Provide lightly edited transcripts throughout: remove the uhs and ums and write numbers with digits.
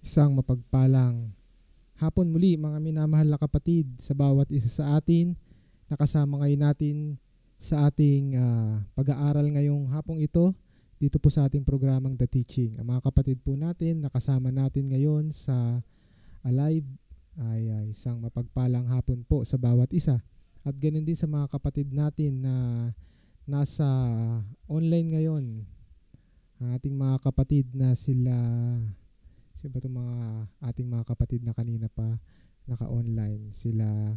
Isang mapagpalang hapon muli mga minamahal na kapatid sa bawat isa sa atin. Nakasama ngayon natin sa ating pag-aaral ngayong hapong ito dito po sa ating programang The Teaching. Ang mga kapatid po natin nakasama natin ngayon sa Alive ay isang mapagpalang hapon po sa bawat isa. At ganun din sa mga kapatid natin na nasa online ngayon. Ang ating mga kapatid na sila itong mga ating mga kapatid na kanina pa naka-online. Sila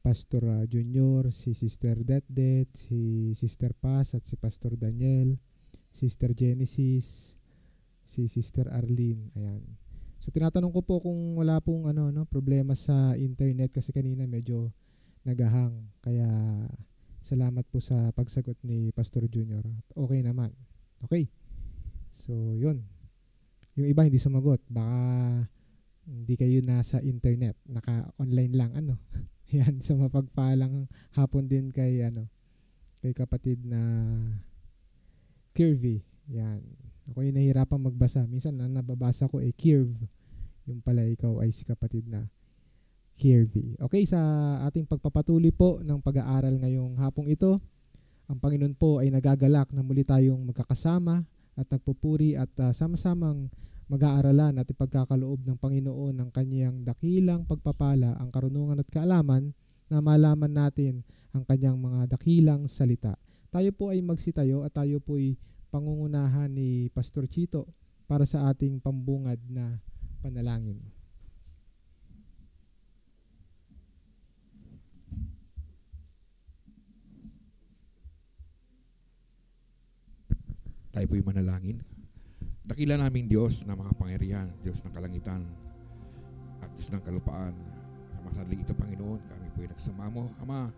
Pastor Junior, si Sister Detdet, si Sister Paz at si Pastor Daniel, Sister Genesis, si Sister Arlene. Ayan. So tinatanong ko po kung wala pong problema sa internet kasi kanina medyo nagahang. Kaya salamat po sa pagsagot ni Pastor Junior. Okay naman. Okay. So yun. Yung iba hindi sumagot. Baka hindi kayo nasa internet. Naka-online lang. Yan. So mapagpalang hapon din kay kapatid na Kirby. Yan. Ako yung nahihirapang magbasa. Minsan nababasa ko Kirv. Yung pala ikaw ay si kapatid na Kirby. Okay, sa ating pagpapatuloy po ng pag-aaral ngayong hapong ito, ang Panginoon po ay nagagalak na muli tayong magkakasama at nagpupuri at sama-samang mag-aaralan at ipagkakaloob ng Panginoon ng kanyang dakilang pagpapala, ang karunungan at kaalaman na malaman natin ang kanyang mga dakilang salita. Tayo po ay magsitayo at tayo po ay pangungunahan ni Pastor Chito para sa ating pambungad na panalangin. Tayo po'y manalangin. Dakila naming Diyos na makapangyarihan, Diyos ng kalangitan at Diyos ng kalupaan. Sa masaling ito, Panginoon, kami po'y nagsumamo, Ama,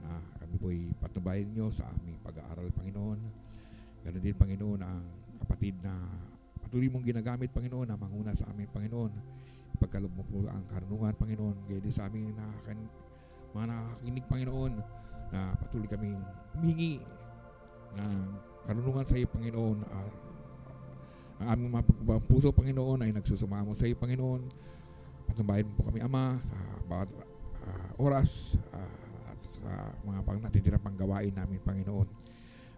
na kami po'y patnubayan niyo sa aming pag-aaral, Panginoon. Ganon din, Panginoon, ang kapatid na patuloy mong ginagamit, Panginoon, na manguna sa aming, Panginoon. Ipagkaloob mo po ang karunungan, Panginoon. Gaya din sa aming mga nakakinig, Panginoon, na patuloy kaming humingi ng karunungan sa iyo, Panginoon. Ang aming mga pagkubang puso, Panginoon, ay nagsusumamo sa iyo, Panginoon. Patnubayan mo po kami, Ama, sa bawat oras at sa mga natitirang panggawain namin, Panginoon.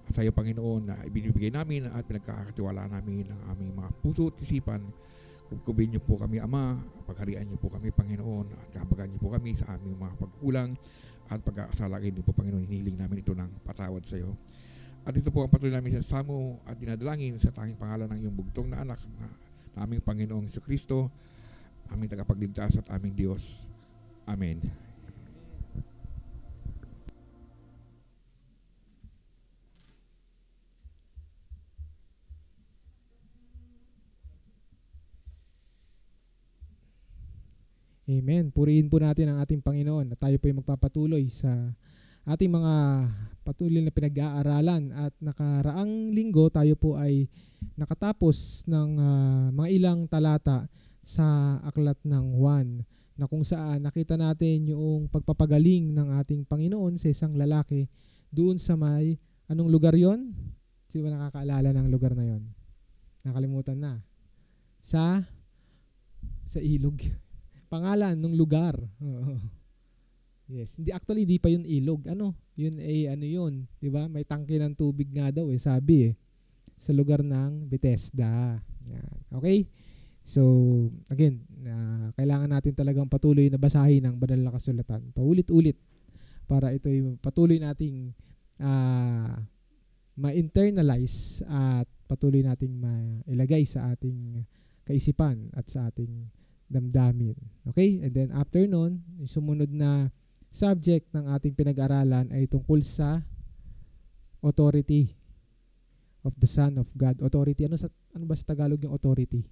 At sa iyo, Panginoon, na ibinibigay namin at pinagkakatiwalaan namin ang aming mga puso at isipan. Kubkubin niyo po kami, Ama. Pagharian niyo po kami, Panginoon. At kahabagan niyo po kami sa aming mga pagkukulang at pagkakasalagin niyo po, Panginoon. Hinihiling namin ito ng patawad sa iyo. At ito po ang patuloy namin sa samo at dinadalangin sa tanging pangalan ng iyong bugtong na anak na aming Panginoong Jesucristo, aming tagapagligtas at aming Diyos. Amen. Amen. Purihin po natin ang ating Panginoon at tayo po ay magpapatuloy sa ating mga patuloy na pinag-aaralan. At nakaraang linggo tayo po ay nakatapos ng mga ilang talata sa aklat ng Juan, na kung saan nakita natin yung pagpapagaling ng ating Panginoon sa isang lalaki doon sa may, anong lugar yon? Sino ba nakakaalala ng lugar na yon? Nakalimutan na. Sa ilog. Pangalan ng lugar. Yes, hindi pa yun ilog. Yun ay yun, 'di ba? May tangke ng tubig nga daw sabi sa lugar ng Bethesda. Yan. Okay? So, again, kailangan natin talagang patuloy na basahin ang banal na kasulatan. Paulit-ulit para ito ay patuloy nating ma-internalize at patuloy nating mailagay sa ating kaisipan at sa ating damdamin. Okay? And then after nun, yung sumunod na subject ng ating pinag-aralan ay tungkol sa authority of the Son of God. Authority. Ano ba sa Tagalog yung authority?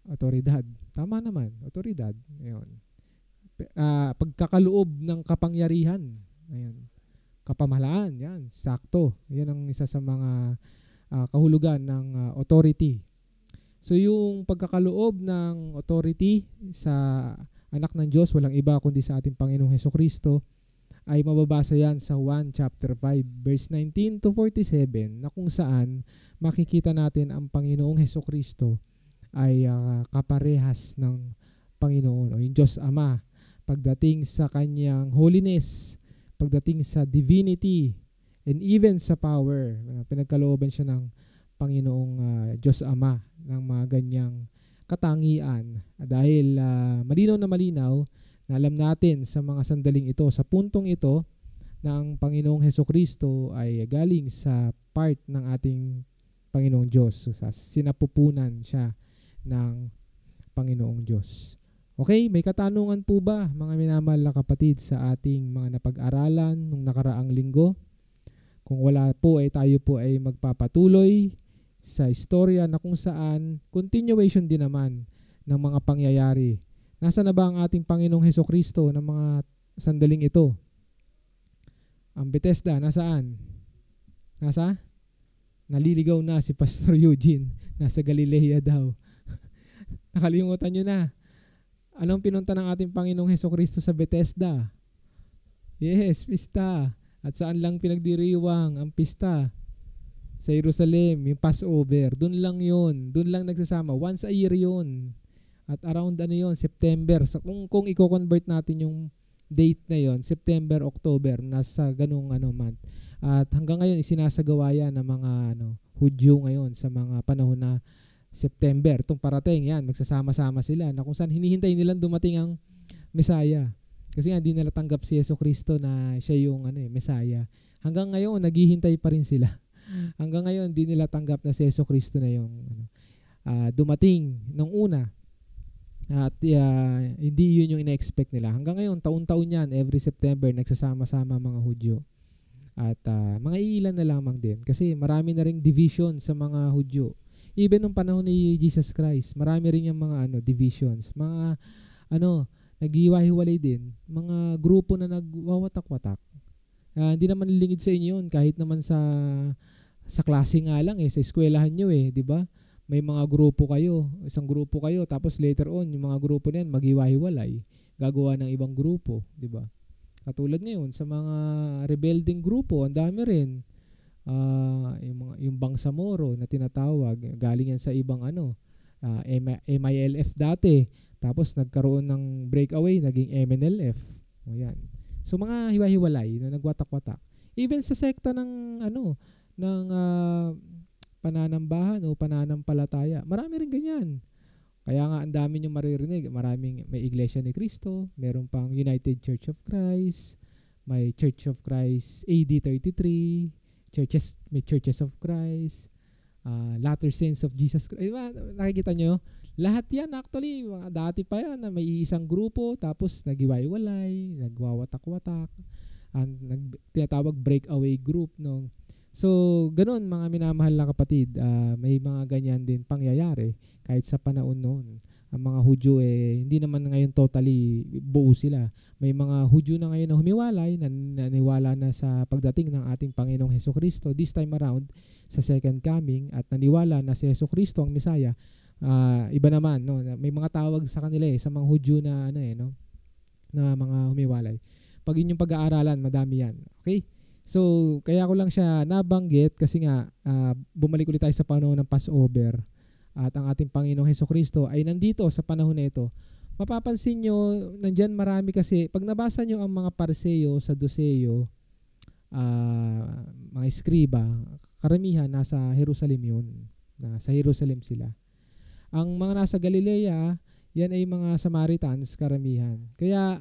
Autoridad. Tama naman. Autoridad. Ayun. Pagkakaloob ng kapangyarihan. Ayun. Kapamahalaan. Yan. Sakto. Yan ang isa sa mga kahulugan ng authority. So yung pagkakaloob ng authority sa anak ng Diyos, walang iba kundi sa ating Panginoong Hesukristo, ay mababasa yan sa 1 chapter 5 verse 19 to 47, na kung saan makikita natin ang Panginoong Hesukristo ay kaparehas ng Panginoon o yung Diyos Ama pagdating sa kanyang holiness, pagdating sa divinity, and even sa power. Pinagkalooban siya ng Panginoong Diyos Ama ng mga ganyang katangian. Dahil malinaw na alam natin sa mga sandaling ito, sa puntong ito, na ang Panginoong Hesukristo ay galing sa part ng ating Panginoong Diyos. So, sa sinapupunan siya ng Panginoong Diyos. Okay, may katanungan po ba mga minamahal na kapatid sa ating mga napag-aralan nung nakaraang linggo? Kung wala po ay tayo po ay magpapatuloy sa istorya na kung saan continuation din naman ng mga pangyayari. Nasa na ba ang ating Panginoong Hesukristo ng mga sandaling ito? Ang Bethesda, nasaan? Nasa? Naliligaw na si Pastor Eugene. Nasa Galilea daw. Nakalimutan nyo na. Anong pinunta ng ating Panginoong Hesukristo sa Bethesda? Yes, pista. At saan lang pinagdiriwang ang pista? Sa Jerusalem, yung Passover. Doon lang yun. Doon lang nagsasama. Once a year yun. At around September. So, kung i-convert natin yung date na yon, September, October, nasa ganung month. At hanggang ngayon, isinasagawa yan ng mga Hudyo ngayon sa mga panahon na September. Itong parating yan, magsasama-sama sila na kung saan hinihintay nilang dumating ang Messiah. Kasi nga, hindi nila tanggap si Jesucristo na siya yung Messiah. Hanggang ngayon, naghihintay pa rin sila. Hanggang ngayon, hindi nila tanggap na si Jesucristo na yung dumating nung una. At hindi yun yung ina-expect nila. Hanggang ngayon, taon-taon yan, every September, nagsasama-sama mga Hudyo. At mga iilan na lamang din. Kasi marami na ring division sa mga Hudyo. Even nung panahon ni Jesus Christ, marami rin yung mga divisions. Mga naghiwa-hiwalay din. Mga grupo na nagwawatak-watak. Hindi naman lingid sa inyo yun. Kahit naman sa klase nga lang sa eskwelahan nyo di ba? May mga grupo kayo. Isang grupo kayo. Tapos later on, yung mga grupo na yan, maghiwa-hiwalay. Gagawa ng ibang grupo. Di ba? Katulad ngayon, sa mga rebelding grupo, ang dami rin. Yung Bangsamoro na tinatawag, galing yan sa ibang MILF dati. Tapos nagkaroon ng breakaway, naging MNLF. O yan. So mga hiwa-hiwalay na nagwatak-watak. Even sa sekta ng pananambahan o pananampalataya, marami rin ganyan. Kaya nga ang dami nyo maririnig. May Iglesia ni Cristo, meron pang United Church of Christ, may Church of Christ AD 33, may Churches of Christ, Latter Saints of Jesus Christ. Nakikita nyo? Lahat yan actually, dati pa yan na may isang grupo, tapos naghiwa-hiwalay, nagwawatak-watak, tinatawag breakaway group. No? So, ganun mga minamahal na kapatid, may mga ganyan din pangyayari kahit sa panahon noon. Ang mga Hudyo hindi naman ngayon totally buo sila. May mga Hudyo na ngayon na humiwalay, naniwala na sa pagdating ng ating Panginoong Hesukristo this time around sa second coming at naniwala na si Hesukristo ang Messiah. Iba naman, no? May mga tawag sa kanila sa mga Hudyo na na mga humiwalay. Pag yun yung pag-aaralan, madami yan. Okay? So, kaya ko lang siya nabanggit kasi nga bumalik ulit tayo sa panahon ng Passover at ang ating Panginoong Hesukristo ay nandito sa panahon na ito. Mapapansin nyo, nandyan marami kasi, pag nabasa nyo ang mga Pariseo, Saduceo, mga Eskriba, karamihan nasa Jerusalem yun. Nasa Jerusalem sila. Ang mga nasa Galilea, yan ay mga Samaritans, karamihan. Kaya,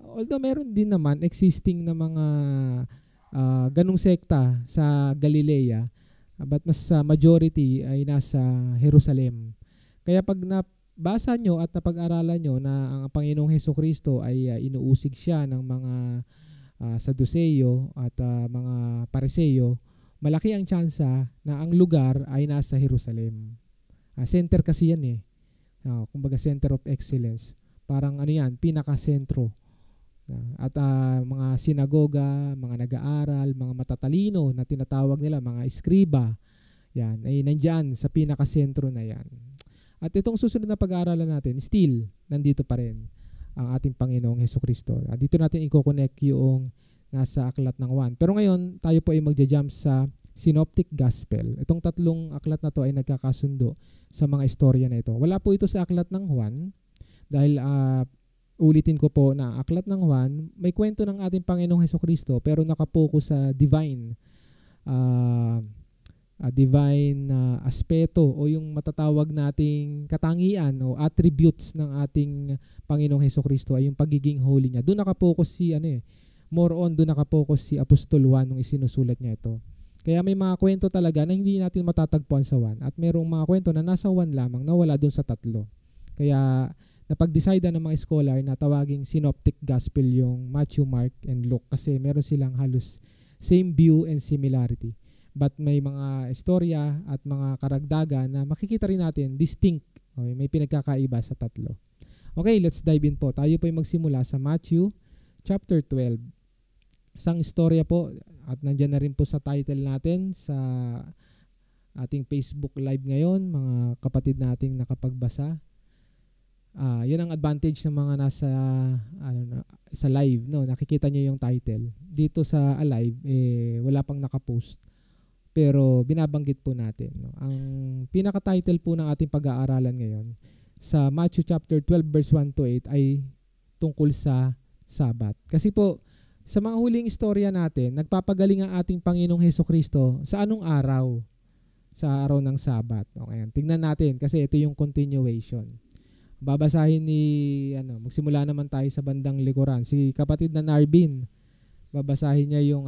although meron din naman existing na mga ganung sekta sa Galilea, but mas majority ay nasa Jerusalem. Kaya pag nabasa nyo at napag-aralan nyo na ang Panginoong Hesukristo ay inuusig siya ng mga Saduceo at mga Pariseo, malaki ang tsansa na ang lugar ay nasa Jerusalem. Center kasi yan kumbaga center of excellence. Parang pinaka-sentro. At mga sinagoga, mga nag-aaral, mga matatalino na tinatawag nila, mga eskriba, yan, ay nandyan sa pinakasentro na yan. At itong susunod na pag-aaralan natin, still, nandito pa rin ang ating Panginoong Hesukristo. Dito natin i-connect yung nasa aklat ng 1. Pero ngayon, tayo po ay magja-jump sa Synoptic Gospel. Itong tatlong aklat na to ay nagkakasundo sa mga istorya na ito. Wala po ito sa aklat ng Juan dahil ulitin ko po na aklat ng Juan may kwento ng ating Panginoong Hesukristo pero nakapokus sa divine aspeto o yung matatawag nating katangian o attributes ng ating Panginoong Hesukristo ay yung pagiging holy niya. Doon nakapokus doon nakapokus si Apostol Juan nung isinusulat niya ito. Kaya may mga kwento talaga na hindi natin matatagpuan sa 1 at merong mga kwento na nasa 1 lamang na wala doon sa 3. Kaya napag-decide ng mga scholar na tawaging synoptic gospel yung Matthew, Mark, and Luke kasi meron silang halos same view and similarity. But may mga istorya at mga karagdagan na makikita rin natin distinct. Okay, may pinagkakaiba sa 3. Okay, let's dive in po. Tayo po ay magsimula sa Matthew chapter 12. Isang istorya po at nandyan na rin po sa title natin sa ating Facebook Live ngayon, mga kapatid nating nakapagbasa. Yun ang advantage ng mga nasa sa live, no? Nakikita niyo yung title. Dito sa alive wala pang nakapost. Pero binabanggit po natin, no? Ang pinaka-title po ng ating pag-aaralan ngayon sa Matthew chapter 12 verse 1 to 8 ay tungkol sa Sabat. Kasi po sa mga huling istorya natin, nagpapagaling ang ating Panginoong Hesukristo sa anong araw? Sa araw ng Sabat. Okay, tingnan natin kasi ito yung continuation. Babasahin magsimula naman tayo sa bandang likuran. Si kapatid na Narbin, babasahin niya yung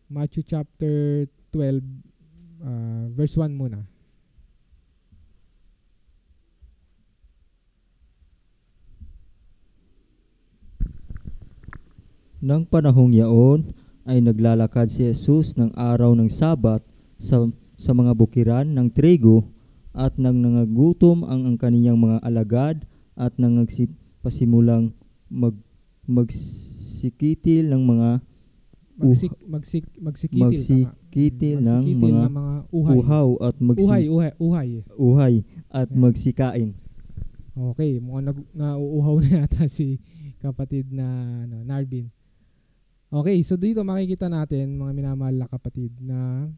Matthew chapter 12 verse 1 muna. Nang panahong yaon ay naglalakad si Jesus ng araw ng Sabat sa mga bukiran ng trigo at nang nangagutom ang kaniyang mga alagad at nang pasimulang magsikitil ng mga magsikitil ng mga uhaw at uhay at magsikain. Okay, mukhang nauuhaw na yata si kapatid na Narbin. Okay, so dito makikita natin mga minamahal na kapatid na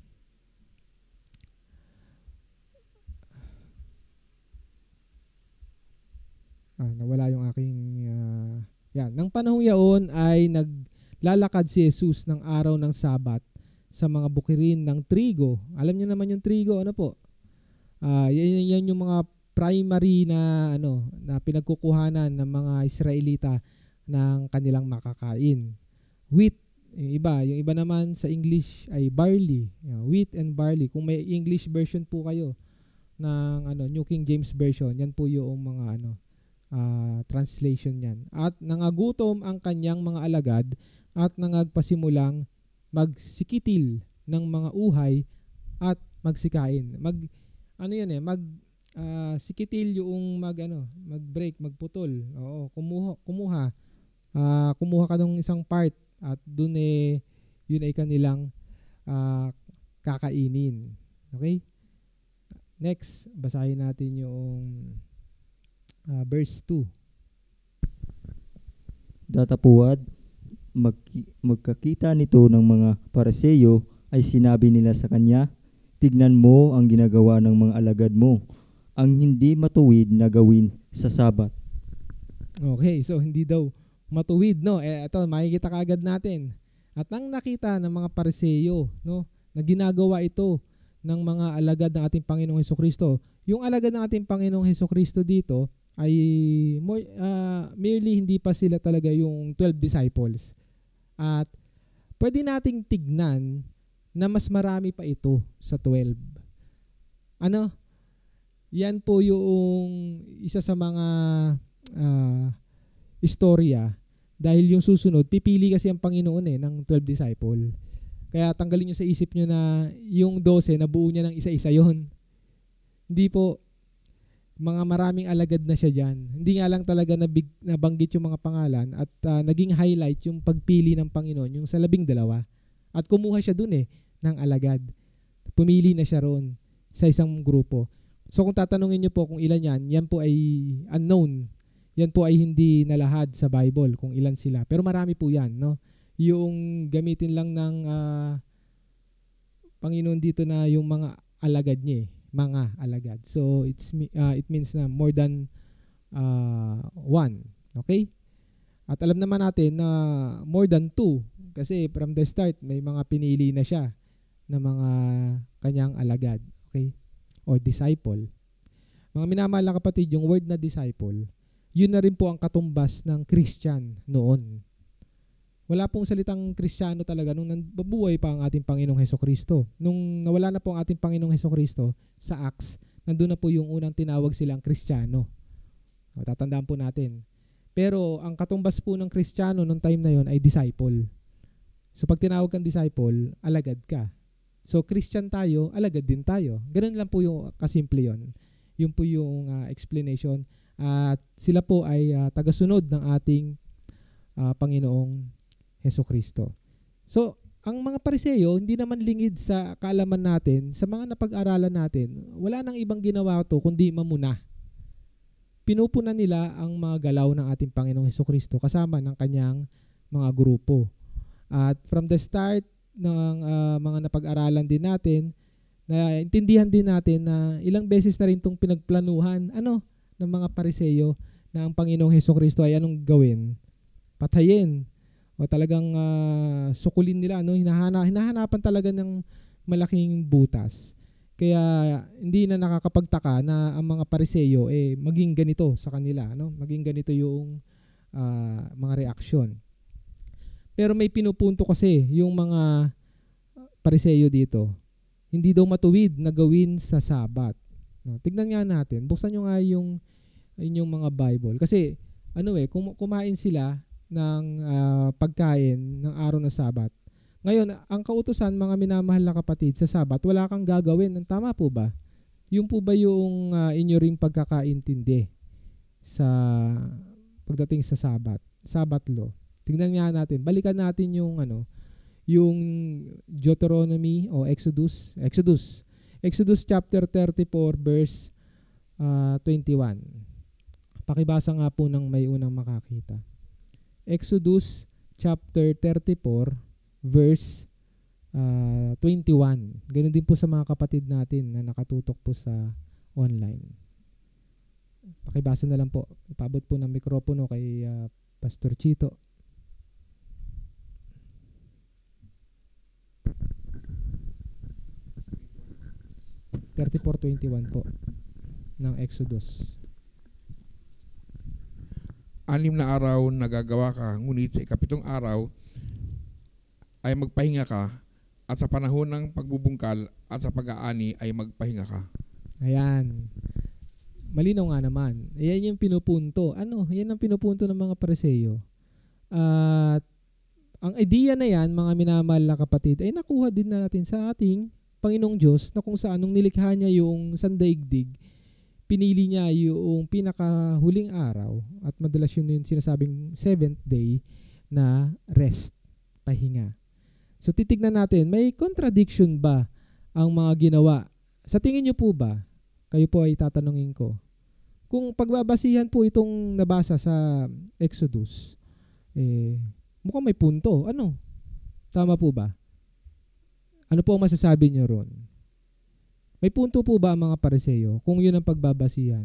nawala yung aking nang panahong yaon ay naglalakad si Jesus ng araw ng Sabat sa mga bukirin ng trigo. Alam niyo naman yung trigo, ano po? Yan yung mga primary na na pinagkukuhanan ng mga Israelita ng kanilang makakain. Wheat, yung iba naman sa English ay barley. Wheat and barley. Kung may English version po kayo ng New King James Version, yan po yung mga translation yan. At nangagutom ang kanyang mga alagad at nangagpasimulang magsikitil ng mga uhay at magsikain. Sikitil yung mag-break, magputol. Oo, kumuha ka ng isang part at dun yun ay kanilang kakainin. Okay? Next, basahin natin yung verse 2. Datapuad, magkakita nito ng mga Pariseyo ay sinabi nila sa kanya, "Tignan mo ang ginagawa ng mga alagad mo, ang hindi matuwid na gawin sa Sabat." Okay, so hindi daw matuwid, no? Ito, makikita kaagad natin. At nang nakita ng mga Pariseyo, no, na ginagawa ito ng mga alagad ng ating Panginoong Hesukristo. Yung alagad ng ating Panginoong Hesukristo dito ay merely hindi pa sila talaga yung 12 disciples. At pwede nating tignan na mas marami pa ito sa 12. Yan po yung isa sa mga istorya dahil yung susunod, pipili kasi ang Panginoon ng 12 disciple. Kaya tanggalin nyo sa isip nyo na yung 12 nabuo niya ng isa-isa yon. Hindi po, mga maraming alagad na siya dyan. Hindi nga lang talaga nabanggit yung mga pangalan at naging highlight yung pagpili ng Panginoon, yung sa 12. At kumuha siya dun ng alagad. Pumili na siya roon sa isang grupo. So kung tatanungin nyo po kung ilan yan po ay unknown. Yan po ay hindi nalahad sa Bible kung ilan sila. Pero marami po yan, no? Yung gamitin lang ng Panginoon dito na yung mga alagad niya, mga alagad. So it means na more than one. Okay? At alam naman natin na more than two, kasi from the start may mga pinili na siya na mga kanyang alagad. Okay? Or disciple. Mga minamahal na kapatid, yung word na disciple, yun na rin po ang katumbas ng Christian noon. Wala pong salitang Kristiyano talaga nung nabubuhay pa ang ating Panginoong Hesukristo. Nung nawala na po ang ating Panginoong Hesukristo sa Acts, nandun na po yung unang tinawag silang Kristiyano. Tatandaan po natin. Pero ang katumbas po ng Kristiyano nung time na yon ay disciple. So pag tinawag kang disciple, alagad ka. So Christian tayo, alagad din tayo. Ganun lang po yung kasimple yon. Yun po yung explanation. At sila po ay tagasunod ng ating Panginoong Hesukristo. So, ang mga Pariseo, hindi naman lingid sa kaalaman natin, sa mga napag-aralan natin, wala nang ibang ginawa to kundi mamuna. Pinupunan nila ang mga galaw ng ating Panginoong Hesukristo kasama ng kanyang mga grupo. At from the start ng mga napag-aralan din natin, na intindihan din natin na ilang beses na rin itong pinagplanuhan ng mga Pariseo na ang Panginoong Hesukristo ay anong gawin? Patayin o talagang sukulin nila. Hinahanapan talaga ng malaking butas. Kaya hindi na nakakapagtaka na ang mga Pariseo maging ganito sa kanila. Maging ganito yung mga reaksyon. Pero may pinupunto kasi yung mga Pariseo dito. Hindi daw matuwid na gawin sa Sabat. Tignan nga natin. Buksan nyo nga yung inyong mga Bible. Kasi kumain sila ng pagkain ng araw na Sabat. Ngayon, ang kautusan, mga minamahal na kapatid, sa Sabat, wala kang gagawin. Tama po ba? Yung po ba yung inyo ring pagkakaintindi sa pagdating sa Sabat? Sabat law. Tignan nga natin. Balikan natin yung yung Deuteronomy o Exodus chapter 34 verse 21. Pakibasa nga po ng may unang makakita. Exodus chapter 34 verse 21. Ganun din po sa mga kapatid natin na nakatutok po sa online. Pakibasa na lang po. Ipabot po ng mikropono kay Pastor Chito. 34:21 po ng Exodus. 6 na araw nagagawa ka, ngunit sa 7 araw ay magpahinga ka, at sa panahon ng pagbubungkal at sa pag-aani ay magpahinga ka. Ayan. Malinaw nga naman. Ayan yung pinupunto. Yan ang pinupunto ng mga Pariseo. At ang idea na yan, mga minamahal na kapatid, ay nakuha din natin sa ating Panginoong Diyos, na kung saan nung nilikha niya yung sandaigdig, pinili niya yung pinakahuling araw, at madalas yun yung sinasabing 7th day na rest, pahinga. So titignan natin, may contradiction ba ang mga ginawa? Sa tingin niyo po ba? Kayo po ay tatanungin ko. Kung pagbabasihan po itong nabasa sa Exodus, mukhang may punto. Tama po ba? Ano po ang masasabi niyo ron? May punto po ba ang mga Pariseo kung yun ang pagbabasihan?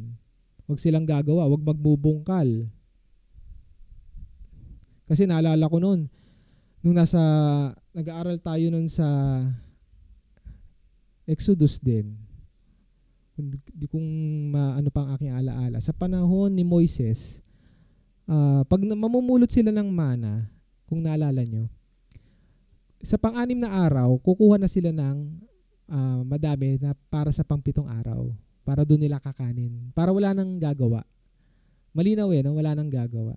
Huwag silang gagawa, huwag magbubungkal. Kasi naalala ko noon, nung nag-aaral tayo noon sa Exodus din, hindi kung ano pa ang aking alaala. Sa panahon ni Moises, pag mamumulot sila ng mana, kung naalala nyo, sa pang-6 na araw, kukuha na sila ng madami na para sa pang-7 araw. Para doon nila kakanin. Para wala nang gagawa. Malinaw wala nang gagawa.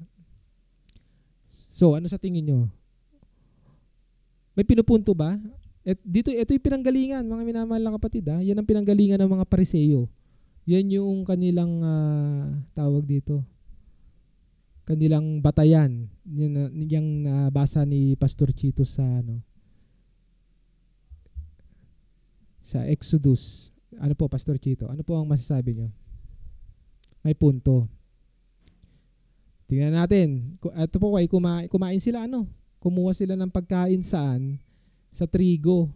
So, ano sa tingin nyo? May pinupunto ba? Ito yung pinanggalingan, mga minamahal na kapatid. Yan ang pinanggalingan ng mga Pariseo. Yan yung kanilang tawag dito. Kanilang batayan. Yung nabasa ni Pastor Chito sa Exodus. Ano po, Pastor Chito? Ano po ang masasabi nyo? May punto. Tingnan natin. Ito po ay kumain sila Kumuha sila ng pagkain saan? Sa trigo.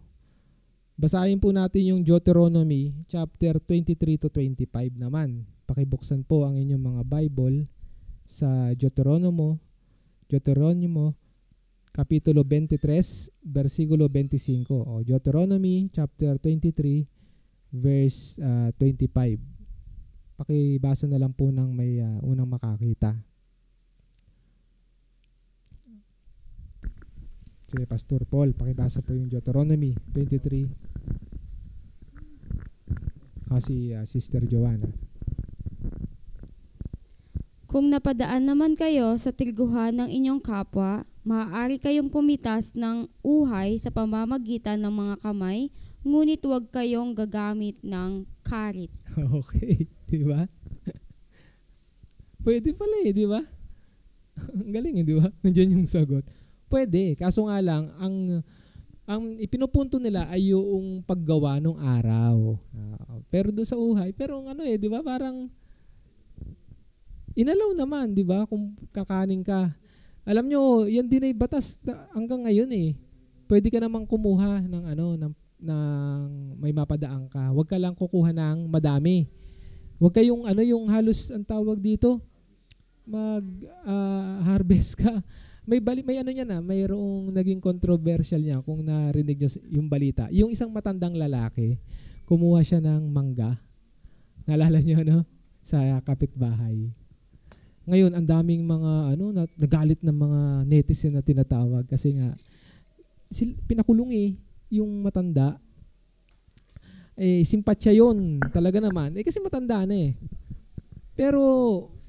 Basahin po natin yung Deuteronomy chapter 23 to 25 naman. Pakibuksan po ang inyong mga Bible sa Deuteronomo Kapitulo 23, versikulo 25. O Deuteronomy chapter 23, verse 25. Pakibasa na lang po ng may unang makakita. Sige, Pastor Paul, pakibasa po yung Deuteronomy 23. Si Sister Joanna. Kung napadaan naman kayo sa tirguhan ng inyong kapwa, maaari kayong pumitas ng uhay sa pamamagitan ng mga kamay, ngunit huwag kayong gagamit ng karit. Okay, di ba? Pwede pala di ba? Ang galing di ba? Nandiyan yung sagot. Pwede, kaso nga lang, ang ipinupunto nila ay yung paggawa ng araw. Pero doon sa uhay, pero di ba? Parang inalaw naman, di ba? Kung kakanin ka. Alam nyo, yan din ay batas hanggang ngayon Pwede ka namang kumuha ng ng may mapadaan ka. Huwag ka lang kukuha ng madami. Huwag kayong yung halos ang tawag dito, harvest ka. Mayroong naging controversial niya kung narinig niyo yung balita. Yung isang matandang lalaki, kumuha siya ng mangga. Naalala niyo sa kapitbahay. Ngayon, ang daming mga nagalit ng mga netizen na tinatawag kasi nga pinakulong yung matanda. Simpatya yun talaga naman. Kasi matanda na Pero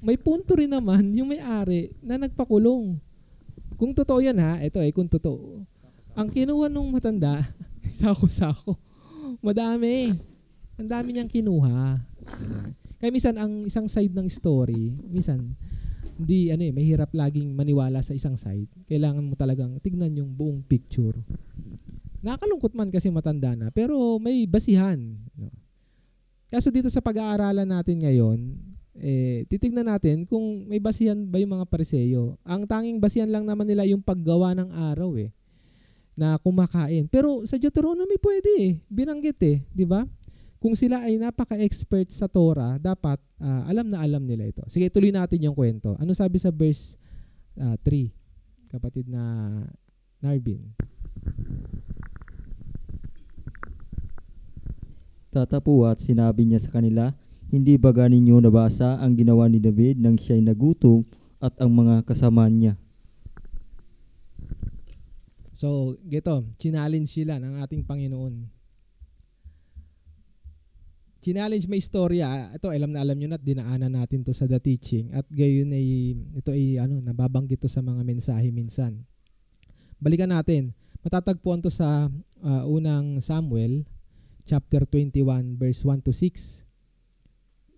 may punto rin naman yung may-ari na nagpakulong. Kung totoo yan kung totoo. Ang kinuha nung matanda, sako-sako. Madami. Ang dami niyang kinuha. Kaya minsan ang isang side ng story, minsan hindi mahirap laging maniwala sa isang side. Kailangan mo talagang tignan yung buong picture. Nakakalungkot man kasi matanda na, pero may basihan. Kaso dito sa pag-aaralan natin ngayon, titignan natin kung may basihan ba yung mga Pariseyo. Ang tanging basihan lang naman nila yung paggawa ng araw na kumakain. Pero sa Deuteronomy pwede binanggit di ba? Kung sila ay napaka-expert sa Torah, dapat alam na alam nila ito. Sige, tuloy natin yung kwento. Ano sabi sa verse 3, kapatid na Narvin? Tatapuat sinabi niya sa kanila, hindi ba ninyo nabasa ang ginawa ni David nang siya'y nagutom at ang mga kasama niya? So, challenge sila ng ating Panginoon. Challenge may istorya. Ito, alam nyo na at dinaanan natin to sa The Teaching. At gayon ito ay nababanggit to sa mga mensahe minsan. Balikan natin. Matatagpuan to sa unang Samuel, chapter 21, verse 1 to 6.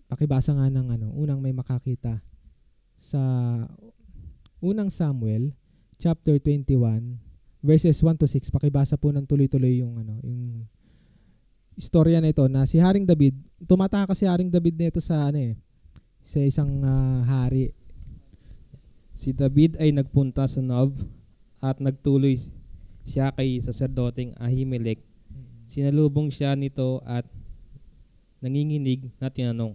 Pakibasa nga ng unang may makakita. Sa unang Samuel, chapter 21, verses 1 to 6. Pakibasa po ng tuloy-tuloy yung istorya na ito na si Haring David, tumataka si Haring David nito sa sa isang hari. Si David ay nagpunta sa Nob at nagtuloy siya kay saserdoteng Ahimelech. Sinalubong siya nito at nanginginig na tinanong,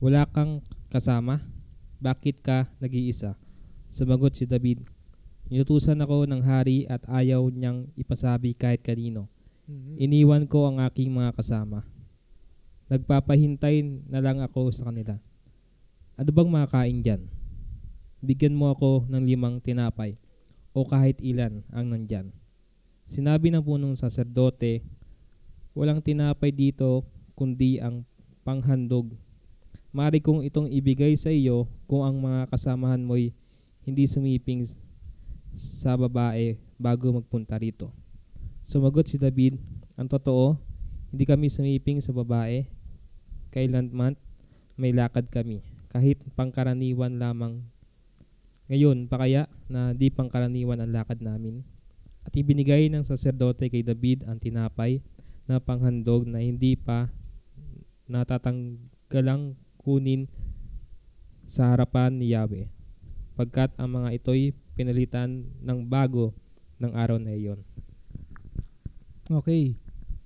"Wala kang kasama? Bakit ka nag-iisa?" Sumagot si David, "Inutusan ako ng hari at ayaw niyang ipasabi kahit kanino. Iniwan ko ang aking mga kasama. Nagpapahintay na lang ako sa kanila. Ano bang makakain dyan? Bigyan mo ako ng 5 tinapay o kahit ilan ang nandyan." Sinabi ng punong saserdote, "Walang tinapay dito kundi ang panghandog. Maaari kong itong ibigay sa iyo kung ang mga kasamahan mo'y hindi sumiping sa babae bago magpunta rito." Sumagot si David, "Ang totoo, hindi kami sumiping sa babae. Kailanman may lakad kami, kahit pangkaraniwan lamang. Ngayon pa kaya na di pangkaraniwan ang lakad namin?" At ibinigay ng saserdote kay David ang tinapay na panghandog na hindi pa natatanggalang kunin sa harapan ni Yahweh, pagkat ang mga ito'y pinalitan ng bago ng araw na iyon. Okay.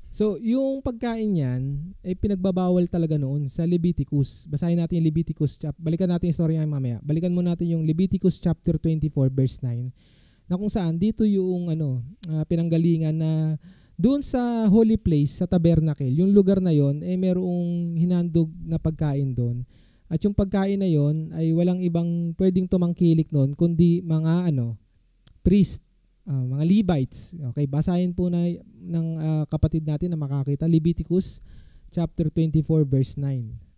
So, yung pagkain niyan ay pinagbabawal talaga noon sa Leviticus. Basahin natin yung Leviticus balikan natin yung story ngayon mamaya. Balikan muna natin yung Leviticus chapter 24 verse 9 na kung saan dito yung pinanggalingan na doon sa holy place sa tabernacle, yung lugar na yon ay merong hinandog na pagkain doon. At yung pagkain na yon ay walang ibang pwedeng tumangkilik noon kundi mga priest, mga Levites. Okay, basahin po na ng kapatid natin na makakita. Leviticus chapter 24 verse 9.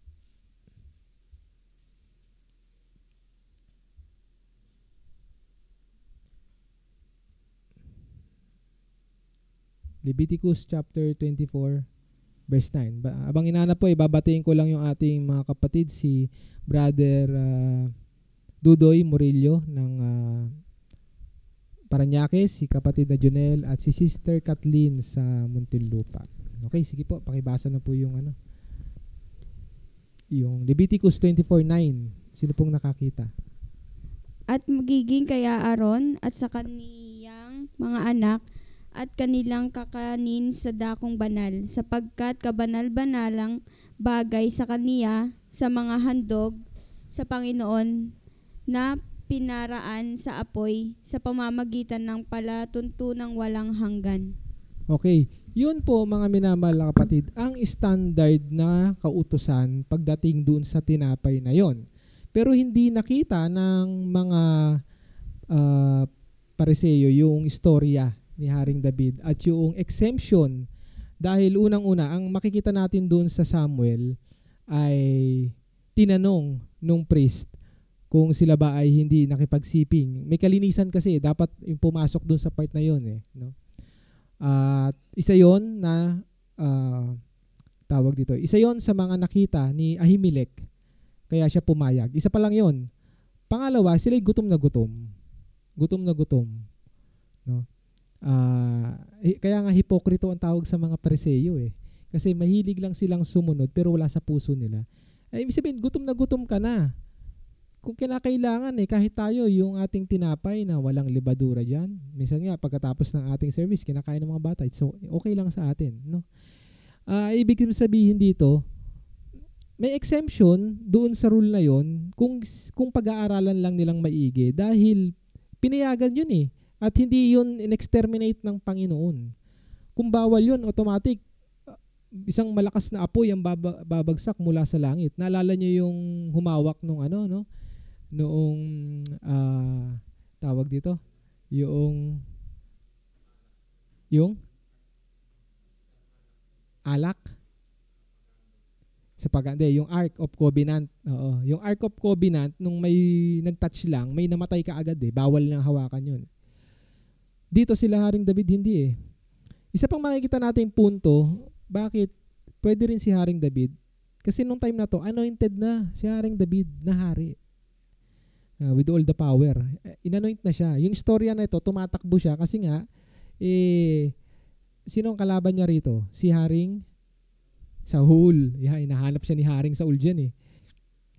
Leviticus chapter 24 verse 9. Abang inanap po, babatiin ko lang yung ating mga kapatid, si Brother Dudoy Murillo ng Parañaque, si kapatid na Jonel at si Sister Kathleen sa Muntinlupa. Okay, sige po, pakibasa na po yung yung Leviticus 24:9. Sino pong nakakita? At magiging kaya Aaron at sa kaniyang mga anak at kanilang kakanin sa dakong banal, sapagkat kabanal-banalang bagay sa kaniya sa mga handog sa Panginoon na pinaraan sa apoy sa pamamagitan ng palatuntunang walang hanggan. Okay, yun po mga minamahal na kapatid, ang standard na kautusan pagdating doon sa tinapay na yon. Pero hindi nakita ng mga Pariseyo yung istorya ni Haring David at yung exemption, dahil unang-una ang makikita natin doon sa Samuel ay tinanong nung priest kung sila ba ay hindi nakipagsiping. May kalinisan kasi, dapat yung pumasok doon sa part na yon no? At isa yon na tawag dito. Isa yon sa mga nakita ni Ahimelech, kaya siya pumayag. Isa pa lang yon. Pangalawa, sila'y gutom na gutom. Gutom na gutom. No? Kaya nga hipokrito ang tawag sa mga Pariseyo Kasi mahilig lang silang sumunod pero wala sa puso nila. Ibig sabihin, gutom na gutom ka na. Kung kinakailangan kahit tayo yung ating tinapay na walang libadura dyan. Minsan nga pagkatapos ng ating service, kinakain ng mga bata. So okay lang sa atin. No? Ibig sabihin dito, may exemption doon sa rule na yon kung pag-aaralan lang nilang maigi dahil pinayagan yun at hindi yun in-exterminate ng Panginoon. Kung bawal yun, automatic isang malakas na apoy ang babagsak mula sa langit. Naalala niyo yung humawak nung noong tawag dito, yung alak sa yung Ark of Covenant. Oo, yung Ark of Covenant nung may nag-touch lang, may namatay ka agad bawal nang hawakan yun. Dito sila Haring David hindi Isa pang makikita natin punto, bakit pwede rin si Haring David? Kasi nung time na to, anointed na si Haring David na hari. With all the power. Inanoint na siya. Yung istorya na ito, tumatakbo siya kasi nga, sino ang kalaban niya rito? Si Haring Saul. Hinahanap siya ni Haring Saul dyan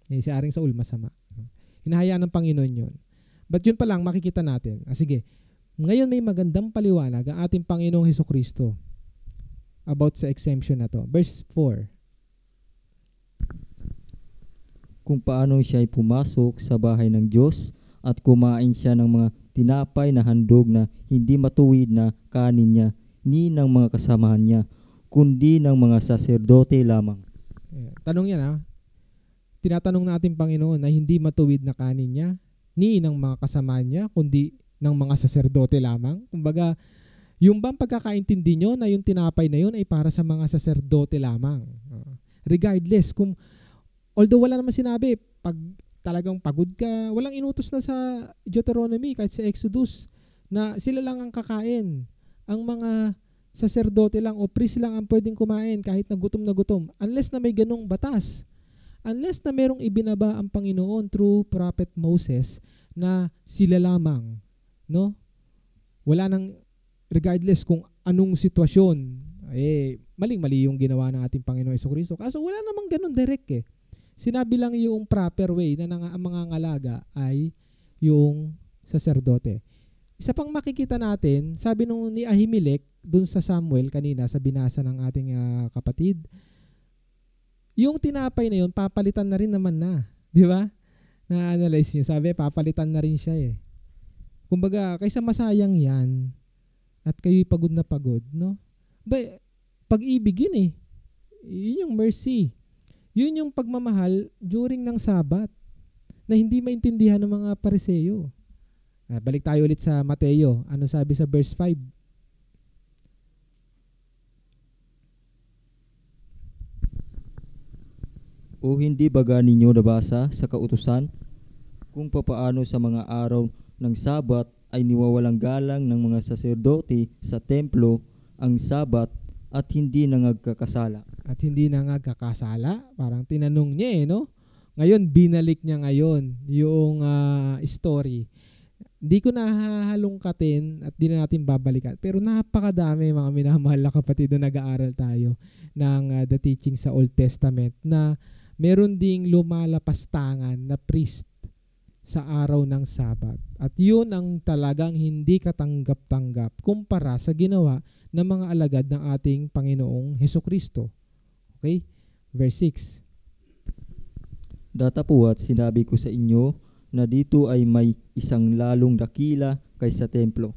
si Haring Saul masama. Hinahayaan ng Panginoon yun. But yun pa lang makikita natin. Sige, ngayon may magandang paliwanag ang ating Panginoong Hesukristo about sa exemption na to. Verse 4. Kung paano siya ay pumasok sa bahay ng Diyos at kumain siya ng mga tinapay na handog na hindi matuwid na kanin niya, ni ng mga kasamahan niya, kundi ng mga saserdote lamang. Tanong yan Tinatanong natin Panginoon na hindi matuwid na kanin niya, ni ng mga kasamahan niya, kundi ng mga saserdote lamang. Kumbaga, yung bang pagkakaintindi nyo na yung tinapay na yun ay para sa mga saserdote lamang. Regardless, although wala naman sinabi, pag talagang pagod ka, walang inutos na sa Deuteronomy, kahit sa Exodus, na sila lang ang kakain. Ang mga saserdote lang o priest lang ang pwedeng kumain kahit na gutom. Unless na may ganong batas. Unless na merong ibinaba ang Panginoon through Prophet Moses na sila lamang. No? Wala nang, regardless kung anong sitwasyon, maling-mali yung ginawa ng ating Panginoon Jesucristo. Kaso wala namang ganon direct Sinabi lang yung proper way na ang mga ngalaga ay yung saserdote. Isa pang makikita natin, sabi nung ni Ahimelech dun sa Samuel kanina sa binasa ng ating kapatid, yung tinapay na yun, papalitan na rin naman na. Di ba? Na-analyze nyo. Sabi, papalitan na rin siya eh. Kumbaga, kaysa masayang yan at kayo'y pagod na pagod, no? Pag-ibig yun eh. Yun yung mercy. Yun yung pagmamahal during ng Sabat na hindi maintindihan ng mga Pariseyo. Balik tayo ulit sa Mateo. Ano sabi sa verse 5? O hindi baga ninyo nabasa sa kautusan kung papaano sa mga araw ng Sabat ay niwawalang galang ng mga saserdote sa templo ang Sabat at hindi nangagkakasala. At hindi nangagkakasala? Parang tinanong niya eh, no? Ngayon, binalik niya ngayon yung story. Di ko nahahalungkatin at di na natin babalikan. Pero napakadami mga minamahal na kapatid na nag-aaral tayo ng the teaching sa Old Testament na meron ding lumalapastangan na priest sa araw ng Sabat. At yun ang talagang hindi katanggap-tanggap kumpara sa ginawa ng mga alagad ng ating Panginoong Hesukristo. Okay? Verse 6. Datapuat sinabi ko sa inyo na dito ay may isang lalong dakila kaysa templo.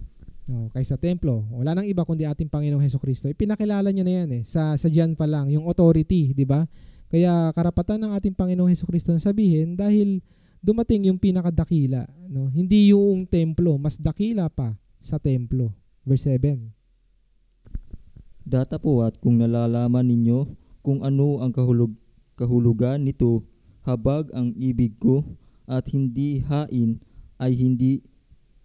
Kaysa templo. Wala nang iba kundi ating Panginoong Hesukristo. Ipinakilala niya na yan eh. Sa diyan pa lang, yung authority, di ba? Kaya karapatan ng ating Panginoong Hesukristo na sabihin dahil dumating yung pinakadakila, no? Hindi yung templo, mas dakila pa sa templo. Verse 7. Datapuat kung nalalaman ninyo kung ano ang kahulugan nito, habag ang ibig ko at hindi hain, ay hindi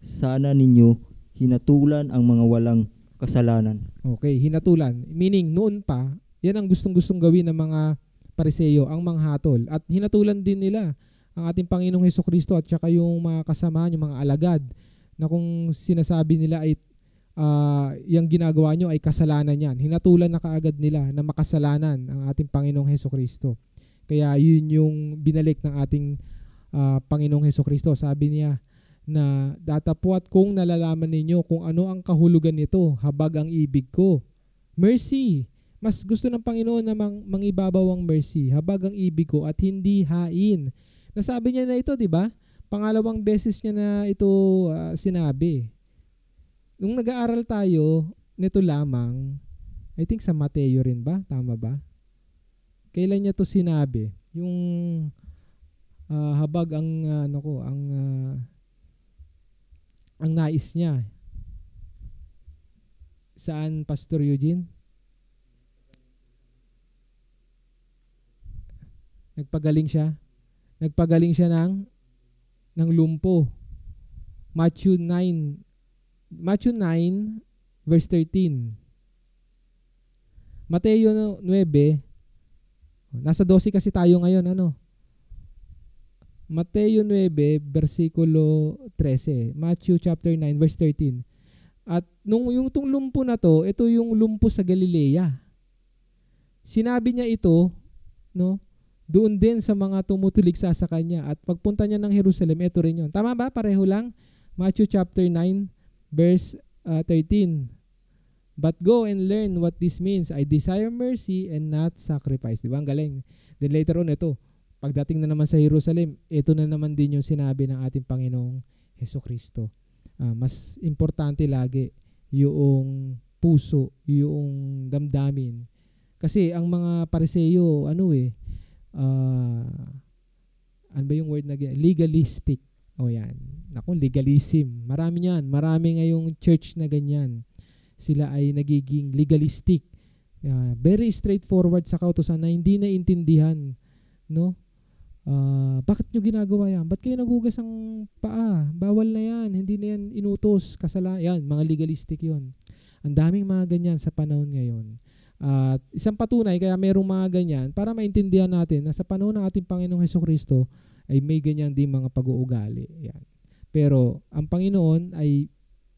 sana ninyo hinatulan ang mga walang kasalanan. Okay, hinatulan. Meaning noon pa, yan ang gustong-gustong gawin ng mga Pariseyo, ang manghatol. At hinatulan din nila ang ating Panginoong Hesukristo at saka yung mga kasamahan, yung mga alagad, na kung sinasabi nila ay yung ginagawa nyo ay kasalanan yan. Hinatulan na kaagad nila na makasalanan ang ating Panginoong Hesukristo. Kaya yun yung binalik ng ating Panginoong Hesukristo. Sabi niya na datapuat kung nalalaman ninyo kung ano ang kahulugan nito, habag ang ibig ko. Mercy. Mas gusto ng Panginoon na mangibabaw ang mercy, habag ang ibig ko at hindi hain. Nasabi niya na ito, di ba? Pangalawang beses niya na ito sinabi. Nung nag-aaral tayo, nito lamang, I think sa Mateo rin ba? Tama ba? Kailan niya to sinabi? Yung habag ang ang nais niya. Saan, Pastor Eugene? Nagpagaling siya. Nagpagaling siya ng lumpo. Matthew 9 verse 13. Mateo 9, nasa 12 kasi tayo ngayon, ano? Mateo 9 versikulo 13. Matthew chapter 9 verse 13. At yung tong lumpo na to, ito yung lumpo sa Galilea. Sinabi niya ito, no? Doon din sa mga tumutuligsa sa kanya. At pagpunta niya ng Jerusalem, ito rin yun. Tama ba? Pareho lang. Matthew chapter 9 verse 13. But go and learn what this means. I desire mercy and not sacrifice. Diba? Ang galing. Then later on, ito. Pagdating na naman sa Jerusalem, ito na naman din yung sinabi ng ating Panginoong Hesukristo. Mas importante lagi yung puso, yung damdamin. Kasi ang mga Pariseyo, ano ba yung word na legalistic. Yan. Naku, legalism. Marami yan. Marami ngayong church na ganyan. Sila ay nagiging legalistic. Very straightforward sa kautusan na hindi naintindihan. No? Bakit nyo ginagawa yan? Ba't kayo nagugas ang paa? Bawal na yan. Hindi na yan inutos. Kasalanan. Yan, mga legalistic yon. Ang daming mga ganyan sa panahon ngayon. At isang patunay, kaya merong mga ganyan para maintindihan natin na sa panahon ng ating Panginoong Hesukristo ay may ganyan din mga pag-uugali. Yan. Pero ang Panginoon ay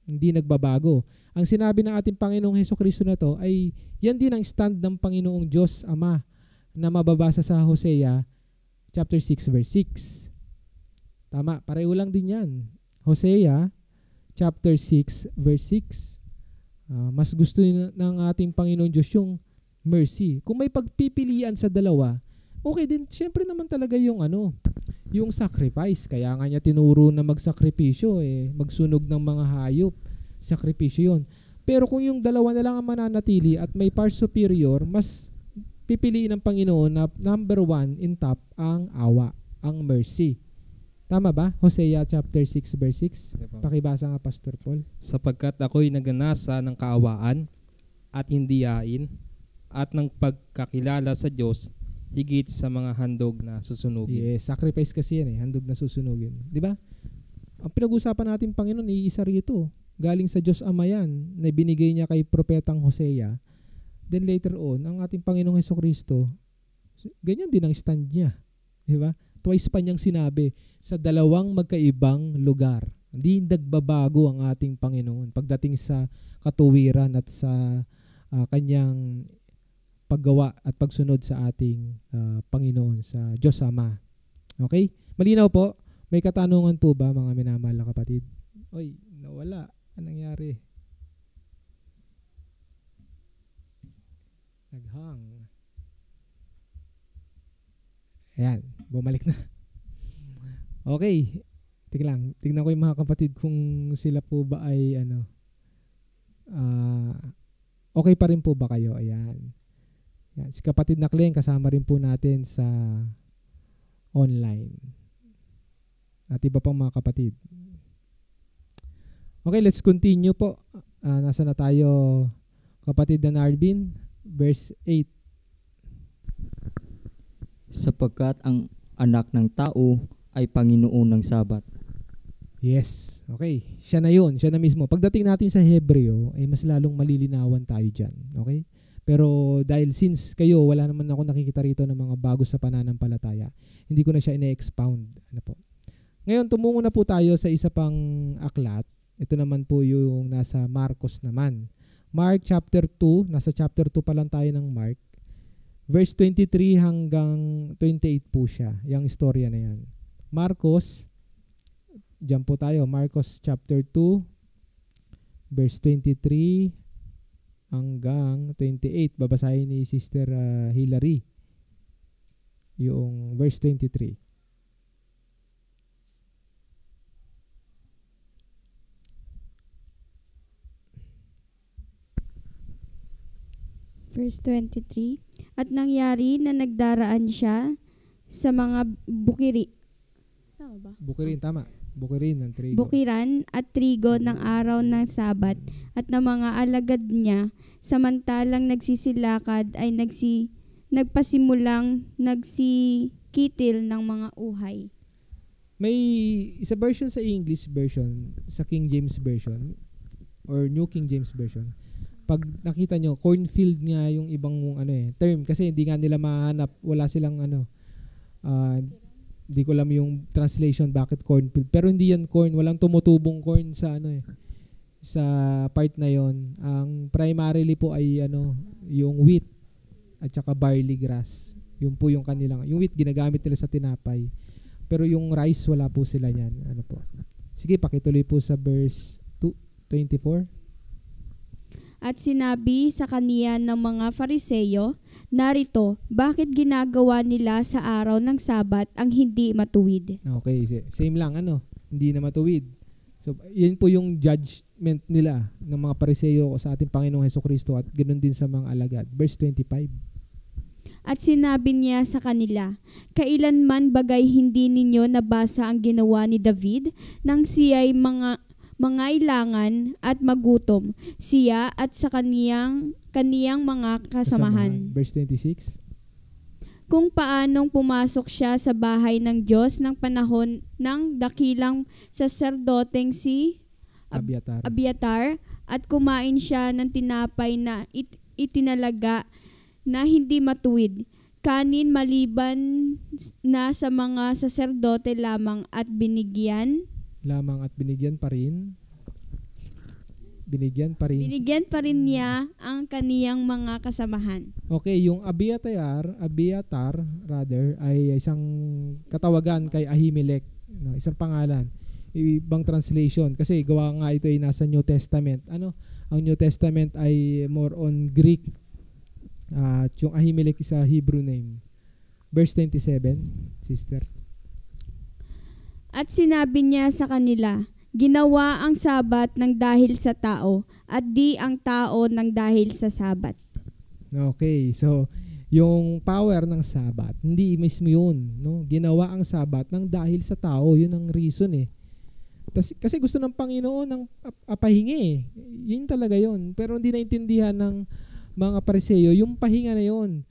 hindi nagbabago. Ang sinabi ng ating Panginoong Hesukristo na to ay yan din ang stand ng Panginoong Diyos Ama na mababasa sa Hosea chapter 6 verse 6. Tama, pareho lang din yan. Hosea chapter 6 verse 6. Mas gusto ng ating Panginoon Diyos yung mercy. Kung may pagpipilian sa dalawa, okay din, syempre naman talaga yung yung sacrifice. Kaya nga niya tinuro na magsakripisyo, magsunog ng mga hayop. Sakripisyo yun. Pero kung yung dalawa na lang ang mananatili at may par superior, mas pipiliin ng Panginoon na number 1 in top ang awa, ang mercy. Tama ba? Hosea chapter 6 verse 6. Pakibasa nga, Pastor Paul. Sapagkat ako'y naganasa ng kaawaan at hindi yain at ng pagkakilala sa Diyos higit sa mga handog na susunugin. Yes, sacrifice kasi yan handog na susunugin. Di ba? Ang pinag-usapan natin, Panginoon, iisa rito. Galing sa Diyos Ama yan, na binigay niya kay Propetang Hosea. Then later on, ang ating Panginoong Hesukristo, ganyan din ang stand niya. Di ba? Twice pa niyang sinabi, sa dalawang magkaibang lugar. Hindi nagbabago ang ating Panginoon pagdating sa katuwiran at sa kanyang paggawa at pagsunod sa ating Panginoon, sa Diyos Ama. Okay? Malinaw po? May katanungan po ba, mga minamahal na kapatid? Oy, nawala. Anong nangyari? Naghang. Ayan, bumalik na. Okay. Tignan ko yung mga kapatid kung sila po ba ay okay pa rin po ba kayo? Ayan. Yan. Si kapatid na Glenn, kasama rin po natin sa online. At iba pang mga kapatid. Okay, let's continue po. Nasa na tayo, kapatid na Narvin, verse 8. Sapagkat ang anak ng tao ay Panginoon ng Sabat. Yes. Okay. Siya na yun. Siya na mismo. Pagdating natin sa Hebreo, ay mas lalong malilinawan tayo dyan. Okay? Pero dahil since kayo, wala naman ako nakikita rito ng mga bago sa pananampalataya, hindi ko na siya ine-expound. Ngayon, tumungo na po tayo sa isa pang aklat. Ito naman po yung nasa Marcos naman. Mark chapter 2. Nasa chapter 2 pa lang tayo ng Mark. Verse 23 hanggang 28 po siya. Yung istorya na yan. Marcos, dyan po tayo. Marcos chapter 2, verse 23 hanggang 28. Babasahin ni Sister Hilary yung verse 23. Verse 23. At nangyari na nagdaraan siya sa mga Tama ba? Bukirin, tama. Bukirin ng trigo. Bukiran at trigo ng araw ng Sabat at ng mga alagad niya, samantalang nagsisilakad ay nagpasimulang nagsikitil ng mga uhay. May isa version sa English version, sa King James version or New King James version. Pag nakita nyo, cornfield nga yung ibang term kasi hindi nga nila mahanap, wala silang hindi ko alam yung translation bakit cornfield, pero hindi yan corn, walang tumutubong corn sa sa part na yon. Ang primarily po ay yung wheat at saka barley grass. Yun po yung kanilang, yung wheat ginagamit nila sa tinapay, pero yung rice wala po sila niyan. Sige, pakituloy po sa verse 24. At sinabi sa kaniya ng mga Fariseyo, narito, bakit ginagawa nila sa araw ng Sabat ang hindi matuwid? Okay, same lang hindi na matuwid. So, yun po yung judgment nila ng mga Fariseyo sa ating Panginoong Hesukristo at ganoon din sa mga alagad. Verse 25. At sinabi niya sa kanila, kailanman bagay hindi ninyo nabasa ang ginawa ni David nang siya'y mangailangan at magutom, siya at sa kaniyang mga kasamahan. Verse 26. Kung paanong pumasok siya sa bahay ng Diyos ng panahon ng dakilang saserdoteng si Abiatar at kumain siya ng tinapay na itinalaga na hindi matuwid, kanin maliban na sa mga saserdote lamang at binigyan pa rin. Binigyan pa rin niya ang kaniyang mga kasamahan. Okay, yung Abiatar rather, ay isang katawagan kay Ahimelech, isang pangalan. ibang translation kasi gawa nga ito ay nasa New Testament. Ang New Testament ay more on Greek. At yung Ahimelech is a Hebrew name. Verse 27, sister. At sinabi niya sa kanila, ginawa ang Sabat ng dahil sa tao, at di ang tao ng dahil sa Sabat. Okay, so yung power ng Sabat, hindi mismo yun. No? Ginawa ang Sabat ng dahil sa tao, yun ang reason eh. Kasi gusto ng Panginoon ng pahingi eh. Yun talaga yun. Pero hindi naintindihan ng mga Pariseo yung pahinga na yun.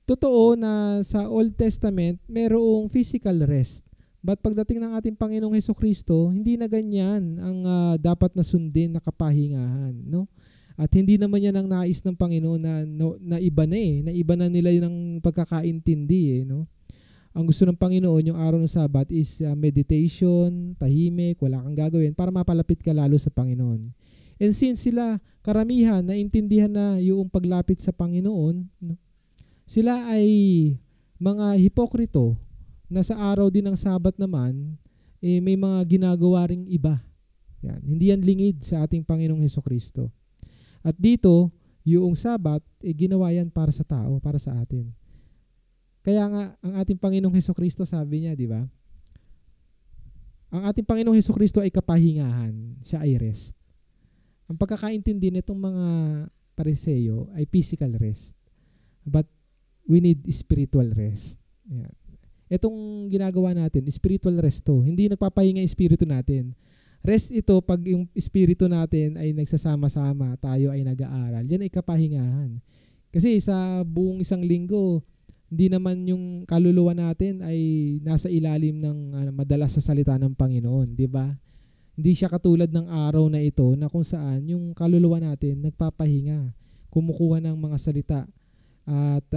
Totoo na sa Old Testament, merong physical rest. But pagdating ng ating Panginoong Hesukristo, hindi na ganyan ang dapat na sundin na kapahingahan. No? At hindi naman yan ang nais ng Panginoon na iba na eh. Na iba na nila yun ang pagkakaintindi eh. No? Ang gusto ng Panginoon, yung araw ng Sabat is meditation, tahimik, wala kang gagawin para mapalapit ka lalo sa Panginoon. And since sila, karamihan, naintindihan na yung paglapit sa Panginoon, no? Sila ay mga hipokrito na sa araw din ng Sabat naman, may mga ginagawa ring iba. Yan. Hindi yan lingid sa ating Panginoong Hesukristo. At dito, yung Sabat, ginawa yan para sa tao, para sa atin. Kaya nga, ang ating Panginoong Hesukristo, sabi niya, di ba? Ang ating Panginoong Hesukristo ay kapahingahan. Siya ay rest. Ang pagkakaintindi nitong mga Pariseo ay physical rest. But we need spiritual rest. Yan. Itong ginagawa natin, spiritual rest to. Hindi nagpapahinga yung espiritu natin. Rest ito pag yung espiritu natin ay nagsasama-sama, tayo ay nag-aaral. Yan ay kapahingahan. Kasi sa buong isang linggo, hindi naman yung kaluluwa natin ay nasa ilalim ng madalas sa salita ng Panginoon, di ba? Hindi siya katulad ng araw na ito na kung saan yung kaluluwa natin nagpapahinga, kumukuha ng mga salita at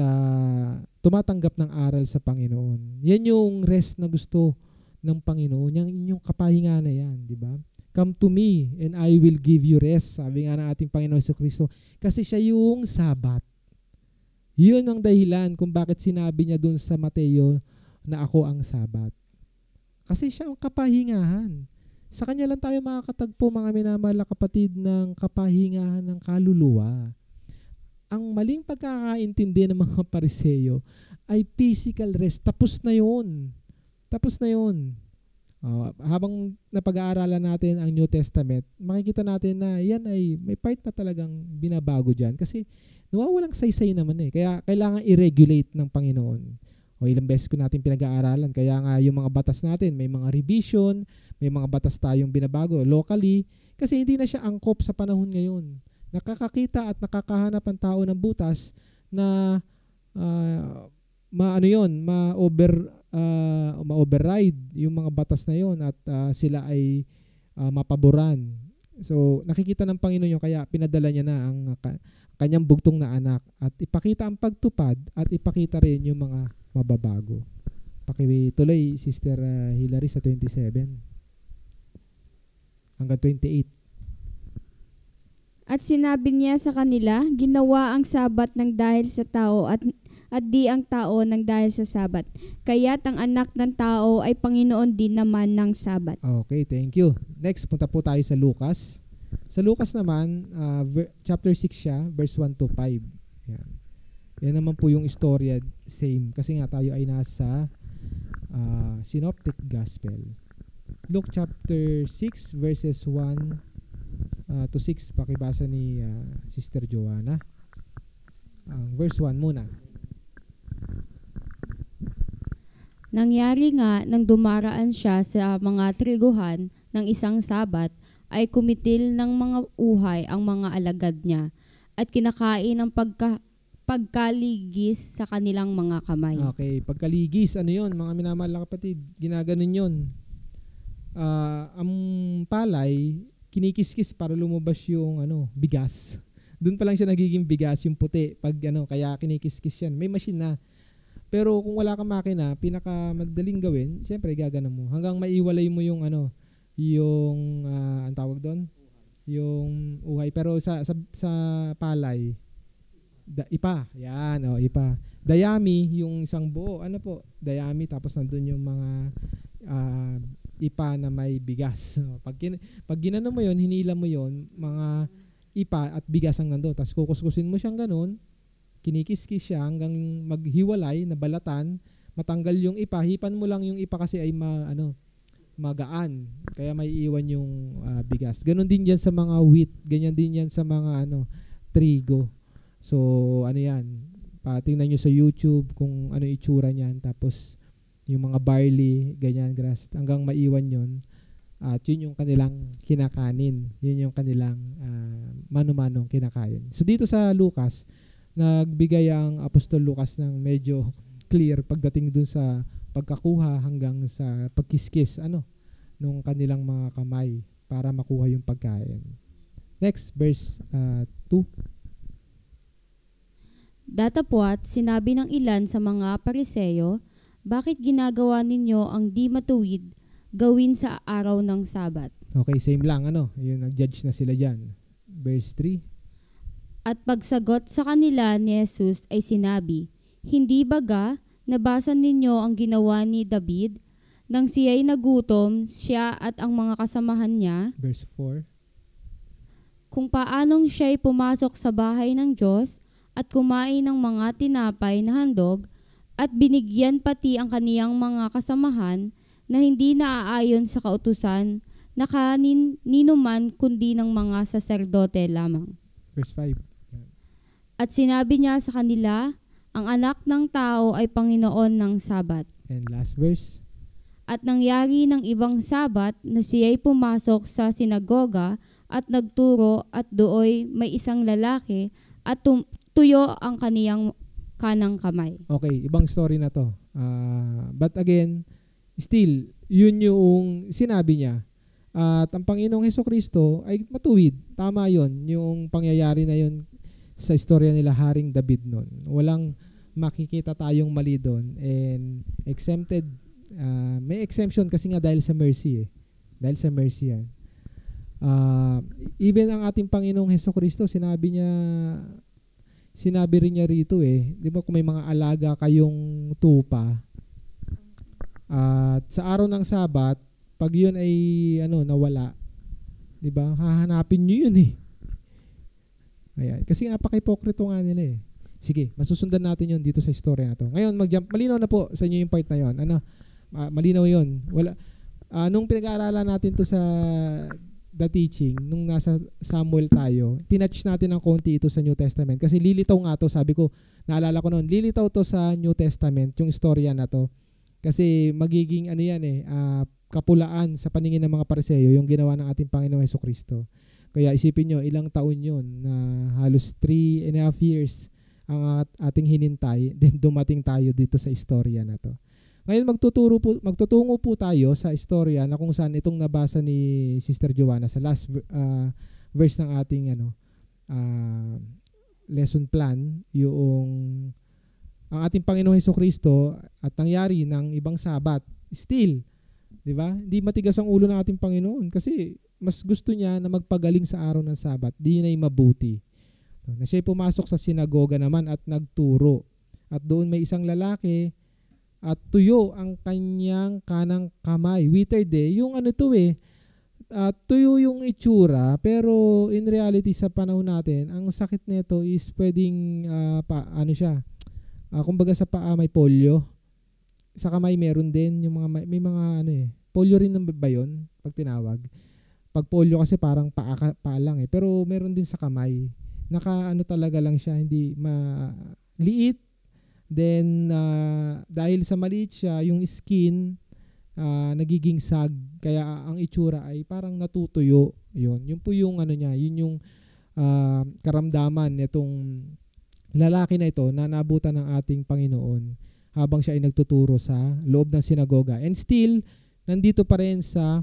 tumatanggap ng aral sa Panginoon. Yan yung rest na gusto ng Panginoon, yung kapahinga na yan, di ba? Come to me and I will give you rest, sabi nga ng ating Panginoon Jesucristo, kasi siya yung Sabat. Yun ang dahilan kung bakit sinabi niya dun sa Mateo na ako ang Sabat. Kasi siya ang kapahingahan. Sa kanya lang tayo makakatagpo, mga minamahal na kapatid, ng kapahingahan ng kaluluwa. Ang maling pagkakaintindi ng mga Pariseo ay physical rest. Tapos na yun. Tapos na yun. Habang napag-aaralan natin ang New Testament, makikita natin na yan ay may part na talagang binabago dyan. Kasi nawawalang saysay naman eh. Kaya kailangan i-regulate ng Panginoon. O ilang beses ko natin pinag-aaralan. Kaya nga yung mga batas natin, may mga revision, may mga batas tayong binabago locally. Kasi hindi na siya angkop sa panahon ngayon. Nakakakita at nakakahanap ang tao ng butas na ma-override yung mga batas na yon at sila ay mapaboran. So nakikita ng Panginoon yun, kaya pinadala niya na ang kanyang bugtong na anak at ipakita ang pagtupad at ipakita rin yung mga mababago. Pakituloy, Sister Hilary, sa 27 hanggang 28. At sinabi niya sa kanila, ginawa ang Sabat ng dahil sa tao at di ang tao ng dahil sa Sabat. Kaya't ang anak ng tao ay Panginoon din naman ng Sabat. Okay, thank you. Next, punta po tayo sa Lucas. Sa Lucas naman, chapter 6 siya, verse 1 to 5. Yan. Yan naman po yung istorya, same. Kasi nga tayo ay nasa Synoptic Gospel. Luke chapter 6, verses 1 to 6, pakibasa ni Sister Joanna. Verse 1 muna. Nangyari nga nang dumaraan siya sa mga triguhan ng isang Sabat, ay kumitil ng mga uhay ang mga alagad niya at kinakain ang pagkaligis sa kanilang mga kamay. Okay, pagkaligis, ano yun? Mga minamahal na kapatid, ginaganon yun. Ang palay, kinikis-kis para lumabas yung bigas. Doon pa lang siya nagiging bigas, yung puti. Kaya kinikis-kis yan. May machine na. Pero kung wala kang makina, pinakamadaling gawin, siyempre gaganon mo. Hanggang maiwalay mo yung ang tawag doon? Yung uhay. Pero sa palay, ipa. Yan, ipa. Dayami, yung isang buo. Dayami, tapos nandun yung mga ipa na may bigas. Pag ginano mo yon, hinila mo yon, mga ipa at bigas ang nandoon. Tapos kukuskusin mo siyang ganun, kinikis-kis siya hanggang maghiwalay na balatan, matanggal yung ipa, hipan mo lang yung ipa kasi ay magaan. Kaya may iwan yung bigas. Ganon din yan sa mga wheat, ganyan din yan sa mga trigo. So yan, patingnan nyo sa YouTube kung ano itsura niyan. Tapos yung mga barley, ganyan, grass, hanggang maiwan yun. At yun yung kanilang kinakanin. Yun yung kanilang mano-manong kinakain. So dito sa Lucas, nagbigay ang Apostol Lucas ng medyo clear pagdating dun sa pagkakuha hanggang sa pagkiskis nung kanilang mga kamay para makuha yung pagkain. Next, verse 2. Datapwat, sinabi ng ilan sa mga Pariseyo, bakit ginagawa ninyo ang di matuwid gawin sa araw ng Sabat? Okay, same lang, yung nag-judge na sila dyan. Verse 3. At pagsagot sa kanila ni Jesus ay sinabi, hindi baga nabasa ninyo ang ginawa ni David nang siya'y nagutom, siya at ang mga kasamahan niya? Verse 4. Kung paanong siya'y pumasok sa bahay ng Diyos at kumain ng mga tinapay na handog at binigyan pati ang kaniyang mga kasamahan na hindi naaayon sa kautusan na kanino man kundi ng mga saserdote lamang. Verse 5. At sinabi niya sa kanila, ang anak ng tao ay Panginoon ng Sabat. And last verse. At nangyari ng ibang Sabat na siya'y pumasok sa sinagoga at nagturo at dooy may isang lalaki at tuyo ang kaniyang kanang kamay. Okay, ibang story na to. But again, still, yun yung sinabi niya. At ang Panginoong Hesukristo ay matuwid. Tama yun, yung pangyayari na yun sa istorya nila Haring David nun. Walang makikita tayong mali doon. And exempted, may exemption kasi nga dahil sa mercy Dahil sa mercy yan. Even ang ating Panginoong Hesukristo, sinabi rin niya rito di ba kung may mga alaga kayong tupa, at sa araw ng Sabat, pag yun ay nawala, di ba, hahanapin niyo yun Ayan. Kasi napaka-hipokrito nga nila Sige, masusundan natin yun dito sa istorya na to. Ngayon, malinaw na po sa inyo yung part na yun. Malinaw yun. Nung pinag-aaralan natin to sa The Teaching, nung nasa Samuel tayo, tinouch natin ng konti ito sa New Testament. Kasi lilitaw nga to, sabi ko, naalala ko noon, lilitaw to sa New Testament, yung istorya na to. Kasi magiging kapulaan sa paningin ng mga Pariseo, yung ginawa ng ating Panginoong Hesukristo. Kaya isipin nyo, ilang taon yun, na halos 3.5 years ang ating hinintay, then dumating tayo dito sa istorya na to. Ngayon magtutungo po tayo sa istorya na kung saan itong nabasa ni Sister Joanna sa last verse ng ating lesson plan, yung ang ating Panginoong Hesukristo at nangyari ng ibang Sabat. Still, di ba? Hindi matigas ang ulo ng ating Panginoon kasi mas gusto niya na magpagaling sa araw ng Sabat. Di na mabuti. Na siya'y pumasok sa sinagoga naman at nagturo. At doon may isang lalaki at tuyo ang kanyang kanang kamay. Withered yung tuyo yung itsura, pero in reality sa panahon natin, ang sakit nito is pwedeng kumbaga sa paa may polio. Sa kamay meron din yung may mga polio rin ba yun pag tinawag? Pag polio kasi parang paa lang pero meron din sa kamay. Talaga lang siya, hindi maliit. Then, dahil sa maliit siya, yung skin nagiging sag. Kaya ang itsura ay parang natutuyo. Yun po yung yun yung karamdaman nitong lalaki na ito na naabutan ng ating Panginoon habang siya ay nagtuturo sa loob ng sinagoga. And still, nandito pa rin sa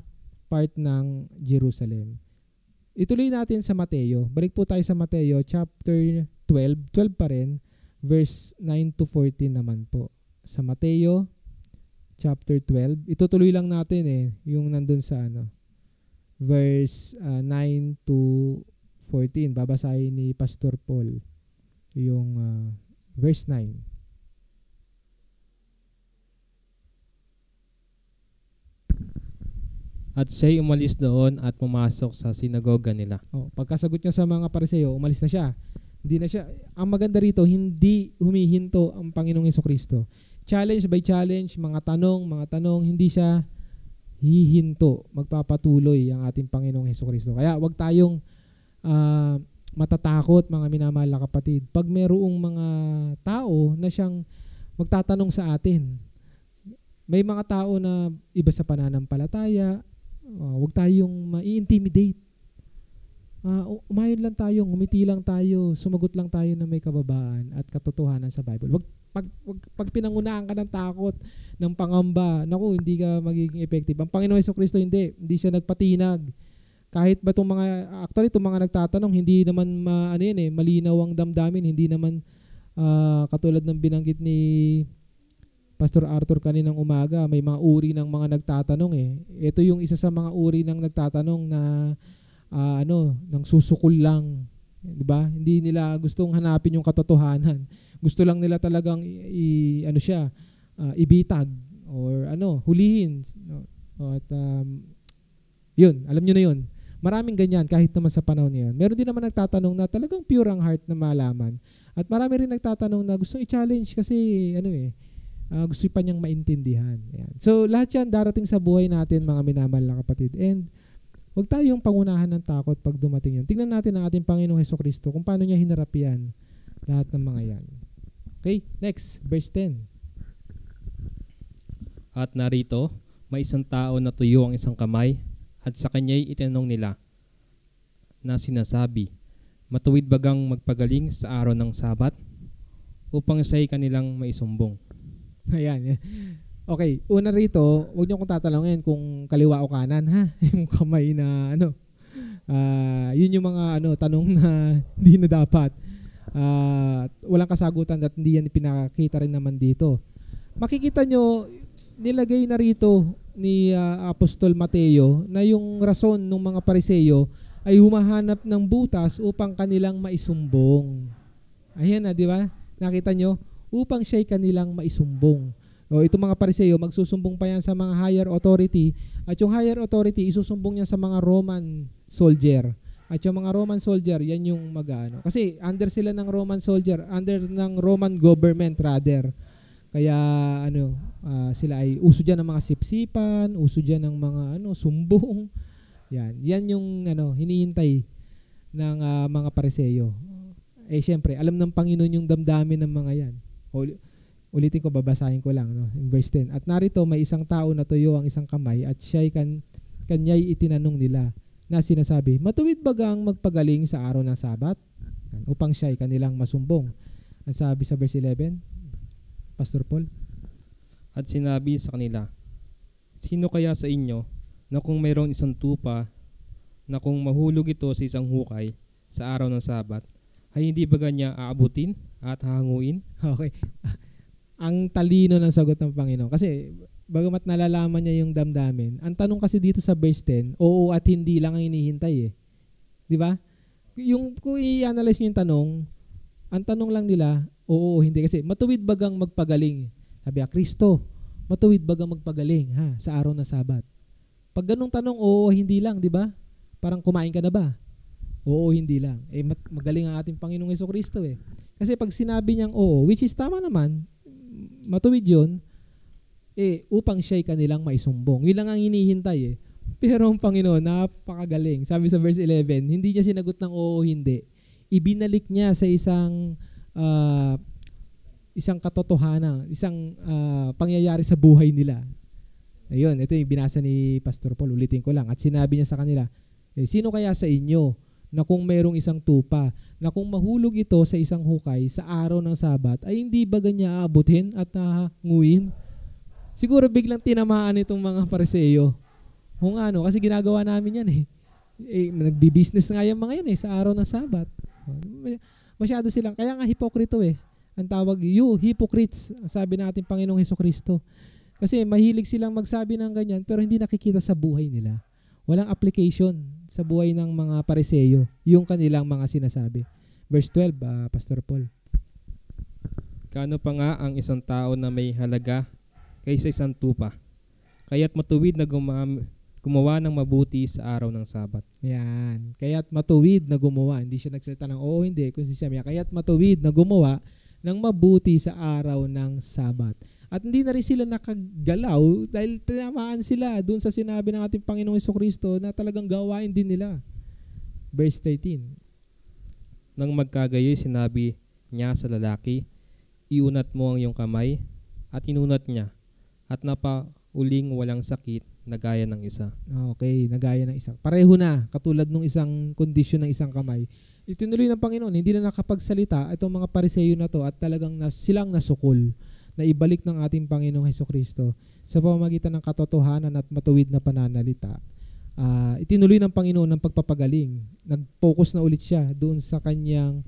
part ng Jerusalem. Ituloy natin sa Mateo. Balik po tayo sa Mateo chapter 12. 12 pa rin. Verse 9 to 14 naman po. Sa Mateo chapter 12. Itutuloy lang natin yung nandun sa verse 9 to 14. Babasahin ni Pastor Paul yung verse 9. At siya'y umalis doon at pumasok sa sinagoga nila. Pagkasagot niya sa mga Pariseo, umalis na siya. Hindi na siya. Ang maganda rito, hindi humihinto ang Panginoong Hesukristo. Challenge by challenge, mga tanong, hindi siya hihinto. Magpapatuloy ang ating Panginoong Hesukristo. Kaya wag tayong matatakot, mga minamahal na kapatid. Pag mayroong mga tao na siyang magtatanong sa atin, may mga tao na iba sa pananampalataya, wag tayong ma-intimidate. Umayon lang tayo, ngumiti lang tayo, sumagot lang tayo na may kababaan at katotohanan sa Bible. Pag pinangunahan ka ng takot, ng pangamba, naku, hindi ka magiging effective. Ang Panginoong Hesukristo hindi siya nagpatinag. Kahit ba itong mga nagtatanong, hindi naman malinaw ang damdamin, hindi naman katulad ng binanggit ni Pastor Arthur kaninang umaga, may mga uri ng mga nagtatanong Ito yung isa sa mga uri ng nagtatanong na nang susukol lang, 'di ba? Hindi nila gustong hanapin yung katotohanan. Gusto lang nila talagang ibitag or hulihin. At yun, alam niyo na yun. Maraming ganyan kahit naman sa panahon ngayon. Meron din naman nagtatanong na talagang pure ang heart na malaman. At marami rin nagtatanong na gusto i-challenge kasi gusto pa niyang maintindihan. Ayan. So lahat yan darating sa buhay natin, mga minamahal na kapatid. And huwag tayong pangunahan ng takot pag dumating yan. Tingnan natin ang ating Panginoong Hesukristo kung paano niya hinarap yan, lahat ng mga yan. Okay, next, verse 10. At narito, may isang tao na tuyo ang isang kamay at sa kanya'y itinanong nila na sinasabi, matuwid bagang magpagaling sa araw ng Sabat upang siya'y kanilang maisumbong. Ayan. Okay, una rito, huwag niyo kong tatanungin kung kaliwa o kanan, ha? Yung kamay na yun yung mga tanong na hindi na dapat. Walang kasagutan at hindi yan pinakita rin naman dito. Makikita nyo, nilagay na rito ni Apostol Mateo na yung rason ng mga Pariseo ay humahanap ng butas upang kanilang maisumbong. Ayan na, di ba? Nakita nyo? Upang siya'y kanilang maisumbong. Itong mga Pariseo, magsusumbong pa yan sa mga higher authority at yung higher authority, isusumbong niya sa mga Roman soldier. At yung mga Roman soldier, yan yung kasi under sila ng Roman soldier, under ng Roman government rather. Kaya sila ay uso dyan ng mga sipsipan, uso dyan ng mga sumbong. Yan yung hinihintay ng mga Pariseo. Siyempre, alam ng Panginoon yung damdamin ng mga yan. Ulitin ko, babasahin ko lang in verse 10. At narito may isang tao na tuyo ang isang kamay at siya'y kanya'y itinanong nila na sinasabi, matuwid bagang magpagaling sa araw ng Sabat upang siya'y kanilang masumbong. Ang sabi sa verse 11, Pastor Paul. At sinabi sa kanila, sino kaya sa inyo na kung mayroong isang tupa na kung mahulog ito sa isang hukay sa araw ng Sabat, ay hindi ba niya aabutin at hahanguin? Okay. Ang talino ng sagot ng Panginoon. Kasi bagamat nalalaman niya yung damdamin, ang tanong kasi dito sa verse 10, oo at hindi lang ang hinihintay Di ba? Kung i-analyze niyo yung tanong, ang tanong lang nila, oo o hindi. Kasi matuwid bagang magpagaling. Sabi Kristo, matuwid bagang magpagaling sa araw na Sabat. Pag ganung tanong, oo o hindi lang, di ba? Parang kumain ka na ba? Oo, hindi lang. Magaling ang ating Panginoong Hesukristo Kasi pag sinabi niyang oo, which is tama naman, matuwid yun, upang siya'y kanilang maisumbong. Yun lang ang hinihintay Pero ang Panginoon, napakagaling. Sabi sa verse 11, hindi niya sinagot ng oo, hindi. Ibinalik niya sa isang katotohanan, isang pangyayari sa buhay nila. Ayun, ito yung binasa ni Pastor Paul. Ulitin ko lang. At sinabi niya sa kanila, sino kaya sa inyo na kung mayroong isang tupa, na kung mahulog ito sa isang hukay sa araw ng Sabat, ay hindi ba ganyan aabutin at nguin? Siguro biglang tinamaan itong mga Pariseo. Kung kasi ginagawa namin yan nagbi-business nga yung mga yan sa araw ng Sabat. Masyado silang, kaya nga hipokrito Ang tawag, you hypocrites, sabi natin Panginoong Hesukristo. Kasi mahilig silang magsabi ng ganyan, pero hindi nakikita sa buhay nila. Walang application sa buhay ng mga Pariseo, yung kanilang mga sinasabi. Verse 12, Pastor Paul. Kano pa nga ang isang tao na may halaga kaysa isang tupa? Kaya't matuwid na gumawa ng mabuti sa araw ng Sabat. Yan. Kaya't matuwid na gumawa. Hindi siya nagsalita ng oo, hindi. Kundi siya, kaya't matuwid na gumawa ng mabuti sa araw ng Sabat. At hindi na rin sila nakagalaw dahil tinamaan sila doon sa sinabi ng ating Panginoong Hesukristo na talagang gawain din nila. Verse 13. Nang magkagayoy, sinabi niya sa lalaki, iunat mo ang iyong kamay, at inunat niya, at napauling walang sakit na gaya ng isa. Okay, nagaya ng isa. Pareho na, katulad nung isang kondisyon ng isang kamay. Itinuloy ng Panginoon, hindi na nakapagsalita itong mga Pariseyo na to at talagang silang nasukol na ibalik ng ating Panginoong Hesukristo sa pamamagitan ng katotohanan at matuwid na pananalita. Itinuloy ng Panginoon ang pagpapagaling. Nag-focus na ulit siya doon sa kanyang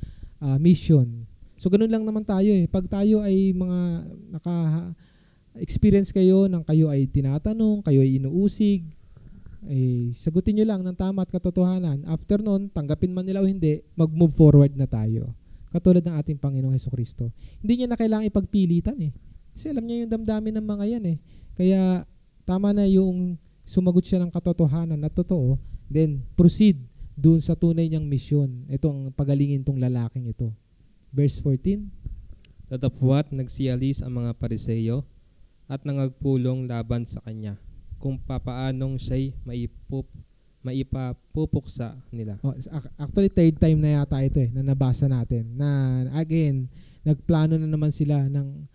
mission. So ganun lang naman tayo eh. Pag tayo ay mga naka-experience kayo ng kayo ay tinatanong, kayo ay inuusig, sagutin nyo lang ng tama at katotohanan. After nun, tanggapin man nila o hindi, mag-move forward na tayo. Katulad ng ating Panginoong Hesukristo. Hindi niya na kailangang ipagpilitan eh. Kasi alam niya yung damdamin ng mga yan eh. Kaya tama na yung sumagot siya ng katotohanan na totoo, then proceed dun sa tunay niyang misyon. Ito ang pagalingin tong lalaking ito. Verse 14. Tatapwat nagsialis ang mga Pariseyo at nangagpulong laban sa kanya kung papaanong siya'y maipapupuksa nila. Actually, third time na yata ito na nabasa natin. Na again, nagplano na naman sila ng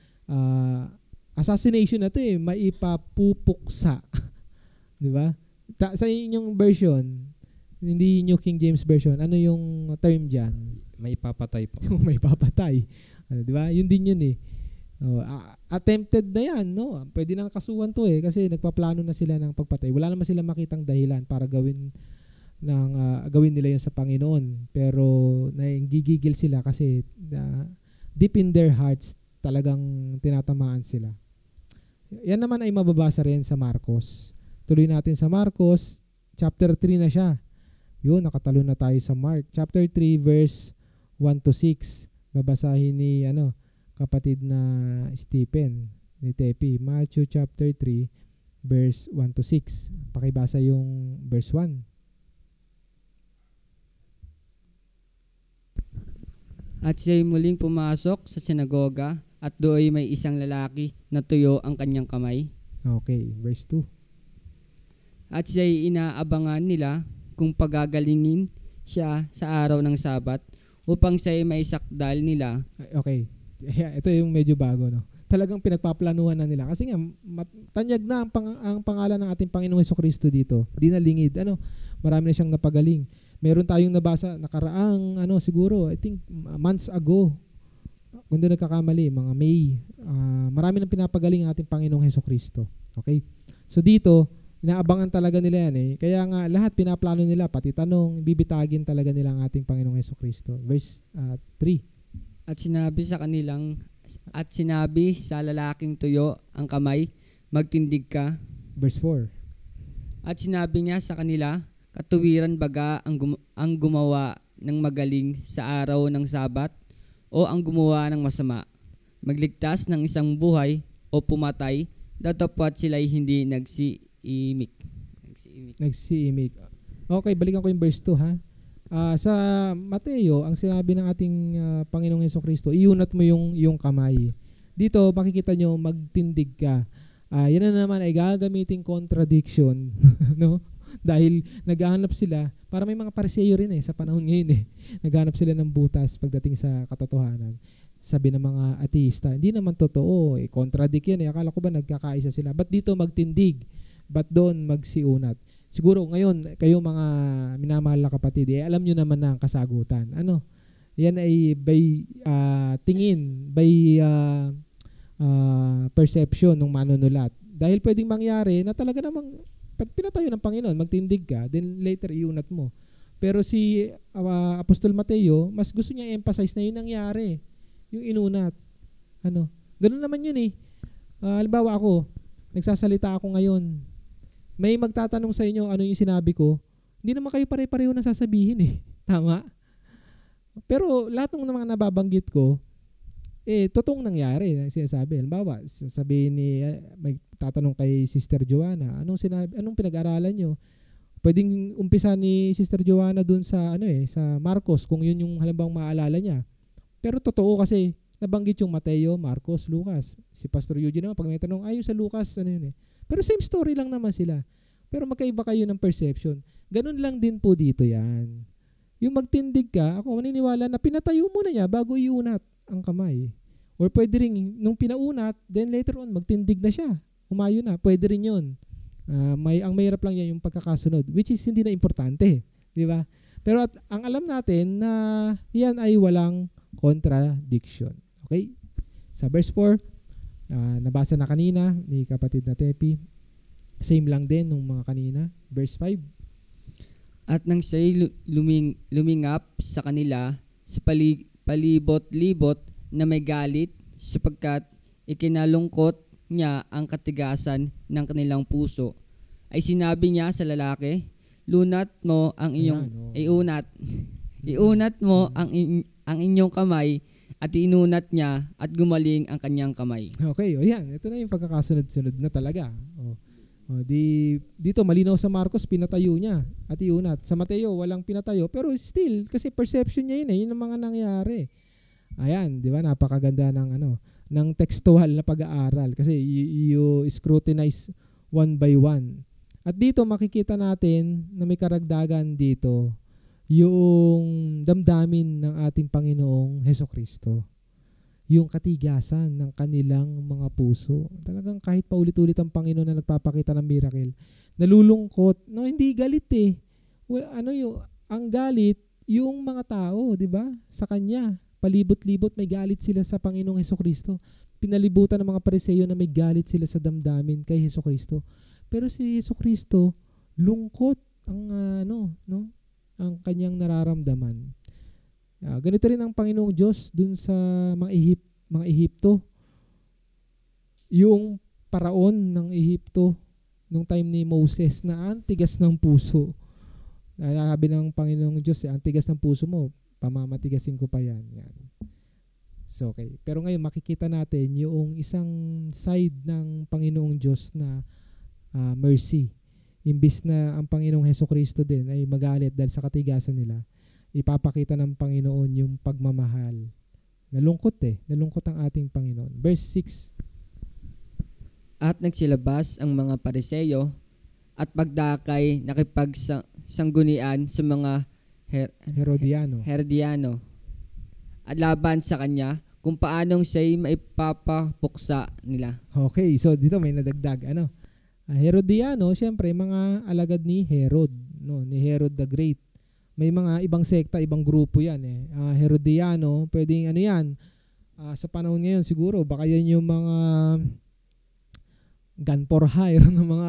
assassination na ito maipapupuksa. Di ba? Sa inyong version, hindi New King James Version, ano yung term dyan? May papatay po. Yung may papatay. Di ba? Yun din yun eh. Attempted na yan, no? Pwede nang kasuhan to kasi nagpaplano na sila ng pagpatay. Wala naman sila makitang dahilan para gawin nila yun sa Panginoon. Pero gigigil sila kasi deep in their hearts talagang tinatamaan sila. Yan naman ay mababasa rin sa Marcos. Tuloy natin sa Marcos, chapter 3 na siya. Yun, nakatalo na tayo sa Mark. Chapter 3, verse 1-6. Babasahin ni kapatid na Stephen ni Tepi. Matthew chapter 3, verse 1-6. Pakibasa yung verse 1. At siya'y muling pumasok sa sinagoga at do'y may isang lalaki na tuyo ang kanyang kamay. Okay, verse 2. At siya'y inaabangan nila kung pagagalingin siya sa araw ng Sabat upang siya'y maisakdal nila. Okay, ito yung medyo bago, no? Talagang pinagpaplanuhan na nila. Kasi nga, tanyag na ang pangalan ng ating Panginoong Hesukristo dito. Di na lingid. Marami na siyang napagaling. Meron tayong nabasa nakaraang siguro I think months ago, kung doon nagkakamali, mga May, marami nang pinapagaling ang ating Panginoong Hesukristo. Okay? So dito, inaabangan talaga nila yan Kaya nga lahat pinaplano nila, pati tanong, bibitagin talaga nila ang ating Panginoong Hesukristo. Verse 3. At sinabi sa lalaking tuyo ang kamay, magtindig ka. Verse 4. At sinabi niya sa kanila, katuwiran baga ang gumawa ng magaling sa araw ng Sabat o ang gumawa ng masama, magligtas ng isang buhay o pumatay, datapwat sila'y hindi nagsiimik. Okay, balikan ko yung verse 2 ha. Sa Mateo, ang sinabi ng ating Panginoong Hesukristo, iunat mo yung kamay. Dito, makikita nyo, magtindig ka. Yan na naman ay gagamiting contradiction. No? Dahil naghahanap sila, para may mga Pariseyo rin sa panahon ngayon naghahanap sila ng butas pagdating sa katotohanan. Sabi ng mga ateista, hindi naman totoo. Contradict yan. Akala ko ba nagkakaisa sila? Ba't dito magtindig? Ba't doon magsiunat? Siguro ngayon, kayo mga minamahal na kapatid, alam nyo naman na ang kasagutan. Yan ay by tingin, by perception ng manunulat. Dahil pwedeng mangyari na talaga namang pinatayo ng Panginoon, magtindig ka, then later iunat mo. Pero si Apostol Mateo, mas gusto niya i-emphasize na yun nangyari. Yung inunat. Ganun naman yun halimbawa ako, nagsasalita ako ngayon, may magtatanong sa inyo ano yung sinabi ko, hindi naman kayo pare-pareho na sasabihin Tama? Pero lahat ng mga nababanggit ko, totoong nangyari na sinasabi. Halimbawa, sabihin ni may tatanong kay Sister Joanna, anong pinag-aralan nyo? Pwedeng umpisa ni Sister Joanna dun sa sa Marcos kung yun yung halimbang maalala niya. Pero totoo kasi nabanggit yung Mateo, Marcos, Lucas. Si Pastor Eugene naman pag may tanong, yung sa Lucas Pero same story lang naman sila. Pero magkaiba kayo ng perception. Ganun lang din po dito yan. Yung magtindig ka, ako maniniwala na pinatayo muna niya bago iunat ang kamay. Or pwede rin, nung pinaunat, then later on, magtindig na siya. Umayo na. Pwede rin yun. Ang mahirap lang yan yung pagkakasunod, which is hindi na importante. Di ba? Pero ang alam natin na yan ay walang contradiction. Okay? Sa verse 4, nabasa na kanina ni kapatid na Tepi. Same lang din nung mga kanina. Verse 5. At nang siya'y lumingap sa kanila sa palibot-libot na may galit sapagkat ikinalungkot niya ang katigasan ng kanilang puso, ay sinabi niya sa lalaki, lunat mo ang inyong iunat mo ang inyong kamay, at inunat niya at gumaling ang kanyang kamay. Okay, yan. Ito na yung pagkakasunod-sunod na talaga. Dito malinaw sa Marcos, pinatayo niya at iunat. Sa Mateo, walang pinatayo. Pero still, kasi perception niya yun yung mga nangyari. Ayan, di ba? Napakaganda ng textual na pag-aaral. Kasi you scrutinize one by one. At dito makikita natin na may karagdagan dito yung damdamin ng ating Panginoong Hesukristo. Yung katigasan ng kanilang mga puso. Talagang kahit paulit-ulit ang Panginoon na nagpapakita ng miracle, nalulungkot. No, hindi galit eh. Ang galit, yung mga tao, di ba? Sa Kanya. Palibot-libot, may galit sila sa Panginoong Hesukristo. Pinalibutan ng mga Pariseo na may galit sila sa damdamin kay Hesukristo. Pero si Hesukristo, lungkot ang kanyang nararamdaman. Ganito rin ang Panginoong Diyos dun sa mga Ehipto. Yung paraon ng Ehipto nung time ni Moses na antigas ng puso. Sabi ng Panginoong Diyos, antigas ng puso mo, pamamatigasin ko pa yan. So, okay. Pero ngayon makikita natin yung isang side ng Panginoong Diyos na mercy. Imbis na ang Panginoong Hesukristo din ay magalit dahil sa katigasan nila, ipapakita ng Panginoon yung pagmamahal. Nalungkot ang ating Panginoon. Verse 6. At nagsilabas ang mga Pariseo at pagdakay nakipagsanggunian sa mga Herodiano at laban sa kanya kung paanong siya'y maipapapuksa nila. Okay, so dito may nadagdag. Herodiano, syempre mga alagad ni Herod, ni Herod the Great. May mga ibang sekta, ibang grupo yan Herodiano, pwedeng sa panahon ngayon siguro, baka yan yung mga gun for hire ng mga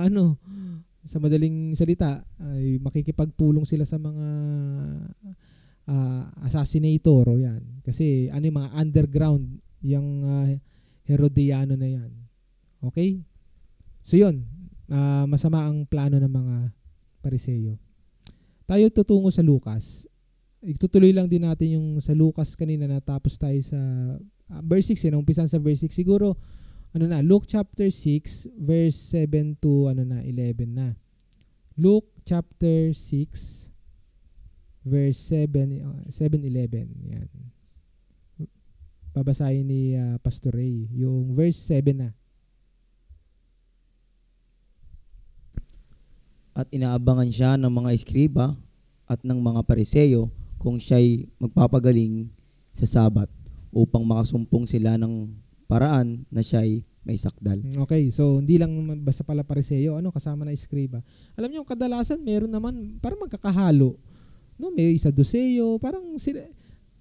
sa madaling salita, ay makikipagpulong sila sa mga assassinator o yan. Kasi yung mga underground, yung Herodiano na yan. Okay? So yun, masama ang plano ng mga Pariseo. Tayo tutungo sa Lucas. Itutuloy lang din natin yung sa Lucas kanina na tapos tayo sa verse 6. Umpisan sa verse 6. Siguro, Luke chapter 6, verse 7 to 11 na. Luke chapter 6, verse 7, 11. Yan. Babasahin ni Pastor Ray. Yung verse 7 na. At inaabangan siya ng mga eskriba at ng mga Pariseo kung siya'y magpapagaling sa Sabat upang makasumpong sila ng paraan na siya'y may sakdal. Okay, so hindi lang basta pala Pariseo, kasama na eskriba. Alam niyo, kadalasan meron naman parang magkakahalo. May Saduseo, parang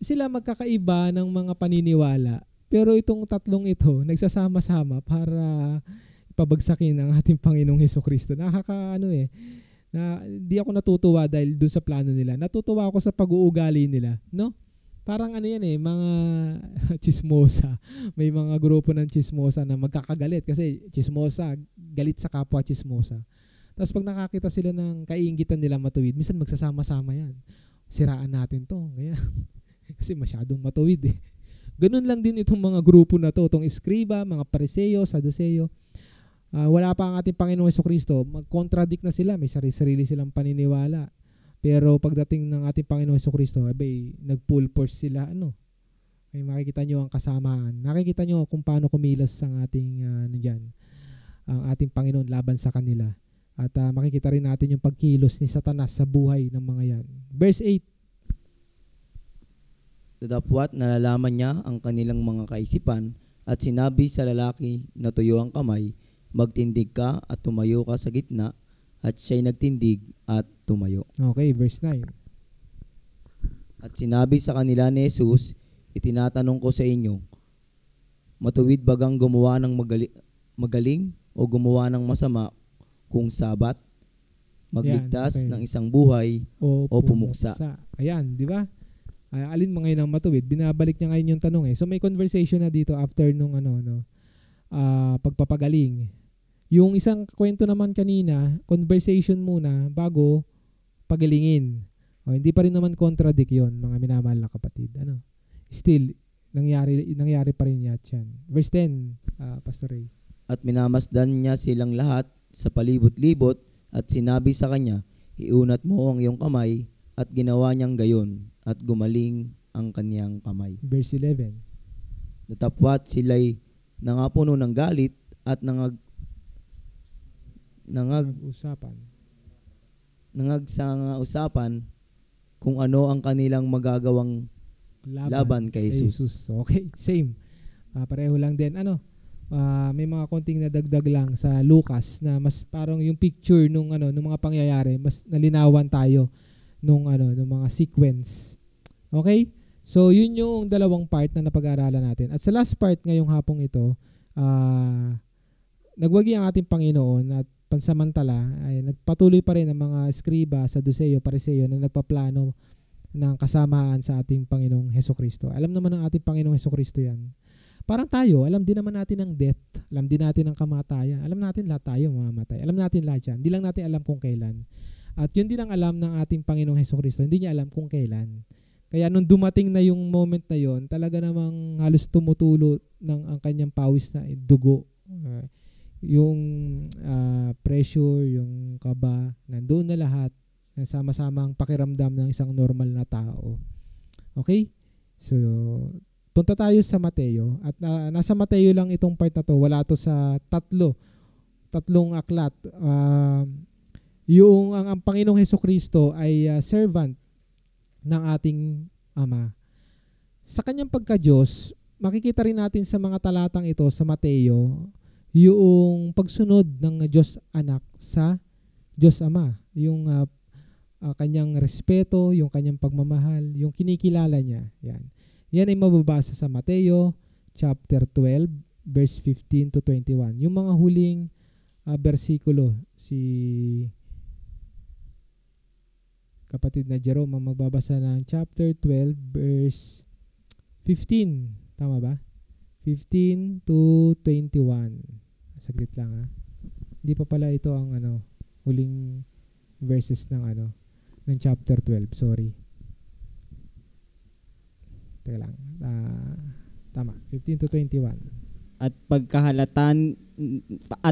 sila magkakaiba ng mga paniniwala. Pero itong tatlong ito, nagsasama-sama para pabagsakin ang ating Panginoong Hesukristo. Na di ako natutuwa dahil dun sa plano nila. Natutuwa ako sa pag-uugali nila, Parang mga chismosa. May mga grupo ng chismosa na magkakagalit kasi chismosa, galit sa kapwa chismosa. Tapos pag nakakita sila ng kaingitan nila matuwid, minsan magsasama-sama yan. Siraan natin to. Kaya, kasi masyadong matuwid Ganun lang din itong mga grupo na to, itong Eskriba, mga Pariseo, Saduceo. Wala pa ang ating Panginoong Hesukristo, mag-contradict na sila, may sarili silang paniniwala. Pero pagdating ng ating Panginoong Hesukristo, nag-full force sila, ay makikita nyo ang kasamaan. Nakikita nyo kung paano kumilos ang ating ang ating Panginoon laban sa kanila. At makikita rin natin yung pagkilos ni Satanas sa buhay ng mga yan. Verse 8. Datapwat nalalaman niya ang kanilang mga kaisipan at sinabi sa lalaki na tuyo ang kamay, magtindig ka at tumayo ka sa gitna, at siya'y nagtindig at tumayo. Okay, verse 9. At sinabi sa kanila ni Jesus, itinatanong ko sa inyo, matuwid bagang gumawa ng magaling o gumawa ng masama kung Sabat, magligtas Yan, okay. ng isang buhay o pumuksa? Ayan, di ba? Alin mga yun ang matuwid? Binabalik niya ngayon yung tanong So may conversation na dito after nung pagpapagaling. Yung isang kwento naman kanina, conversation muna bago pagalingin. Hindi pa rin naman contradict yun, mga minamahal na kapatid. Still, nangyari pa rin yan. Verse 10, Pastor Ray. At minamasdan niya silang lahat sa palibot-libot at sinabi sa kanya, iunat mo ang iyong kamay, at ginawa niyang gayon at gumaling ang kaniyang kamay. Verse 11. Datapwat sila'y nangapuno ng galit at usapan kung ano ang kanilang magagawang laban kay Jesus. Okay, same. Pareho lang din. May mga konting nadagdag lang sa Lucas na mas parang yung picture nung mga pangyayari, mas nalinawan tayo nung mga sequence. Okay? So yun yung dalawang part na napag-aaralan natin. At sa last part ngayong hapong ito, nagwagi ang ating Panginoon at pansamantala ay nagpatuloy pa rin ang mga Eskriba, Saduceo, Pariseo na nagpaplano ng kasamaan sa ating Panginoong Hesukristo. Alam naman ng ating Panginoong Hesukristo yan. Parang tayo, alam din naman natin ang death, alam din natin ang kamatayan, alam natin lahat tayo mamamatay, alam natin lahat yan, hindi lang natin alam kung kailan. At yun din ang alam ng ating Panginoong Hesukristo, hindi niya alam kung kailan. Kaya nung dumating na yung moment na yon, talaga namang halos tumutulo ng ang kanyang pawis na dugo. Yung pressure, yung kaba, nandoon na lahat, sama-sama ang pakiramdam ng isang normal na tao. Okay? So, punta tayo sa Mateo at nasa Mateo lang itong part na to, wala to sa tatlong aklat. Yung ang Panginoong Hesukristo ay servant ng ating Ama. Sa kanyang pagka-Diyos, makikita rin natin sa mga talatang ito sa Mateo yung pagsunod ng Diyos Anak sa Diyos Ama, yung kanyang respeto, yung kanyang pagmamahal, yung kinikilala niya. Yan ay mababasa sa Mateo chapter 12 verse 15 to 21. Yung mga huling bersikulo, si kapatid na Jerome ang magbabasa ng chapter 12 verse 15. Tama ba? 15 to 21. Saglit lang Hindi pa pala ito ang huling verses ng chapter 12. Sorry. Teka lang. Tama. 15 to 21. At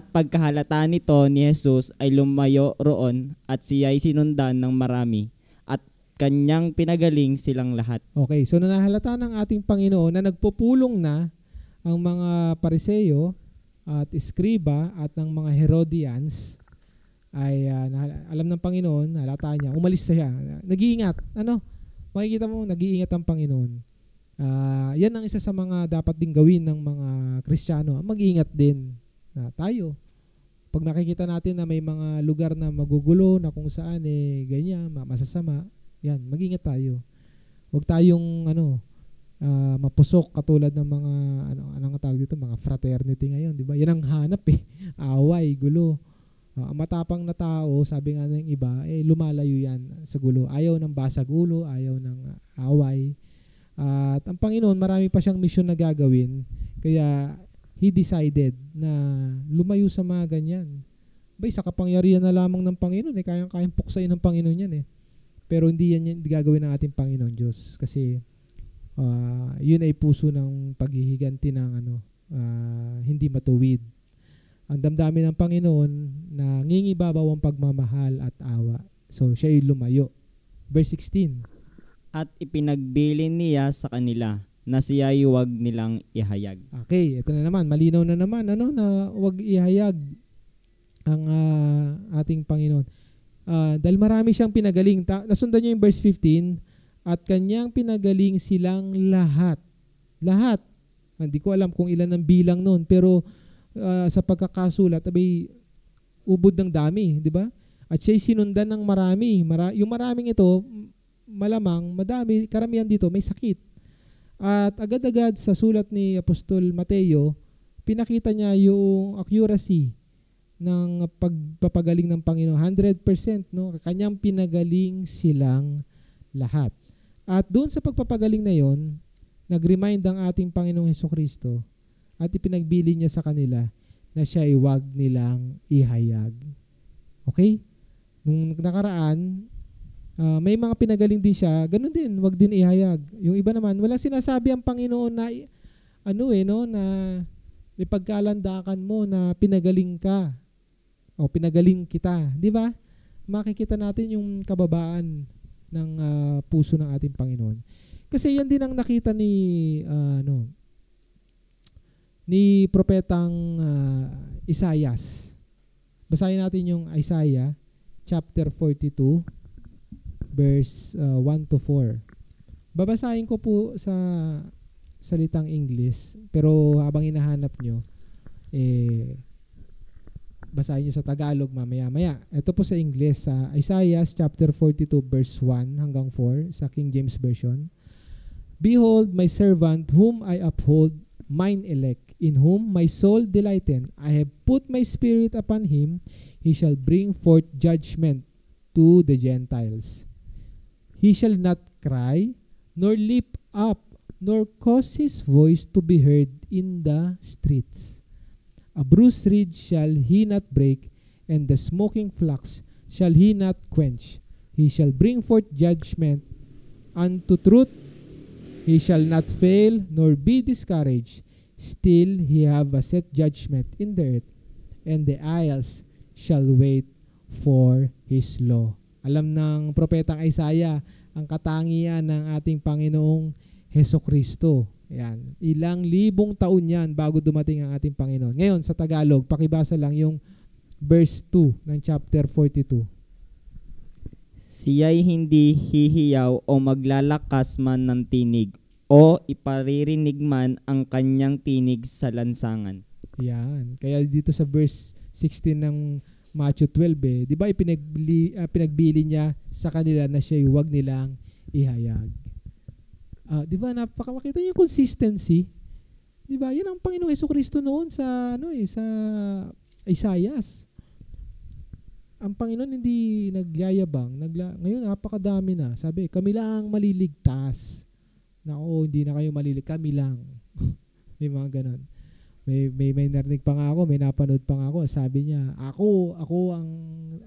pagkahalata nito ni Jesus ay lumayo roon at siya'y sinundan ng marami at kanyang pinagaling silang lahat. Okay, so nahalata ng ating Panginoon na nagpupulong na ang mga Pariseo at Eskriba at ng mga Herodians ay alam ng Panginoon, halata niya, umalis siya. Nag-iingat. Makikita mo, nag-iingat ang Panginoon. Yan ang isa sa mga dapat ding gawin ng mga Kristiyano. Mag-iingat din tayo. Pag nakikita natin na may mga lugar na magugulo, na kung saan ganyan, masasama, yan, mag-iingat tayo. Huwag tayong mapusok katulad ng mga anong tawag dito, mga fraternity ngayon, di ba? Yan ang hanap away, gulo. Ang matapang na tao, sabi nga ng iba, lumalayo yan sa gulo. Ayaw ng basag ulo, ayaw ng away. At ang Panginoon, marami pa siyang mission na gagawin. Kaya He decided na lumayo sa mga ganyan. Sa kapangyarihan na lamang ng Panginoon, kayang puksain ng Panginoon yan Pero hindi yan gagawin ng ating Panginoon Diyos. Kasi Yun ay puso ng paghihiganti ng hindi matuwid. Ang damdamin ng Panginoon na ngingibabaw ang pagmamahal at awa. So siya ay lumayo. Verse 16. At ipinagbilin niya sa kanila na siya'y huwag nilang ihayag. Okay, ito na naman. Malinaw na naman na huwag ihayag ang ating Panginoon. Dahil marami siyang pinagaling. Nasundan niyo yung verse 15. At kanyang pinagaling silang lahat. Lahat. Hindi ko alam kung ilan ang bilang noon. Pero sa pagkakasulat, ubod ng dami. Di ba? At siya'y sinundan ng marami. Yung maraming ito, malamang, madami, karamihan dito, may sakit. At agad-agad sa sulat ni Apostol Mateo, pinakita niya yung accuracy ng pagpapagaling ng Panginoon. 100%, no? Kanyang pinagaling silang lahat. At doon sa pagpapagaling na yon, nag-remind ang ating Panginoong Hesukristo at ipinagbili niya sa kanila na siya ay huwag nilang ihayag. Okay? Nung nakaraan, may mga pinagaling din siya, ganun din, huwag din ihayag. Yung iba naman, wala sinasabi ang Panginoon na na ipagkalandakan mo na pinagaling ka o pinagaling kita, di ba? Makikita natin yung kababaan ng puso ng ating Panginoon. Kasi yan din ang nakita ni propetang Isaias. Basahin natin yung Isaiah chapter 42 verse 1 to 4. Babasahin ko po sa salitang English, pero habang hinahanap nyo, basahin nyo sa Tagalog mamaya-maya. Ito po sa English, sa Isaiah chapter 42 verse 1 hanggang 4 sa King James Version. Behold my servant whom I uphold, mine elect, in whom my soul delighteth. I have put my spirit upon him, he shall bring forth judgment to the Gentiles. He shall not cry, nor leap up, nor cause his voice to be heard in the streets. A bruised reed shall he not break, and the smoking flax shall he not quench. He shall bring forth judgment unto truth. He shall not fail, nor be discouraged. Still he have a set judgment in the earth, and the isles shall wait for his law. Alam ng propetang Isaiah ang katangian ng ating Panginoong Hesukristo. Yan. Ilang libong taon yan bago dumating ang ating Panginoon. Ngayon, sa Tagalog, pakibasa lang yung verse 2 ng chapter 42. Siya'y hindi hihiyaw o maglalakas man ng tinig o iparirinig man ang kanyang tinig sa lansangan. Yan. Kaya dito sa verse 16 ng Matthew 12, di ba pinagbili niya sa kanila na siya'y huwag nilang ihayag. Di ba makita niyo yung consistency? Di ba? Yan ang Panginoong Hesukristo noon sa sa Isaias. Ang Panginoon hindi nagyayabang, ngayon napakadami na. Sabi, kami lang maliligtas. Nako, hindi na kayo maliligtas, kami lang. May mga ganun. May narinig pa nga ako, may napanood pa nga ako. Sabi niya, ako ang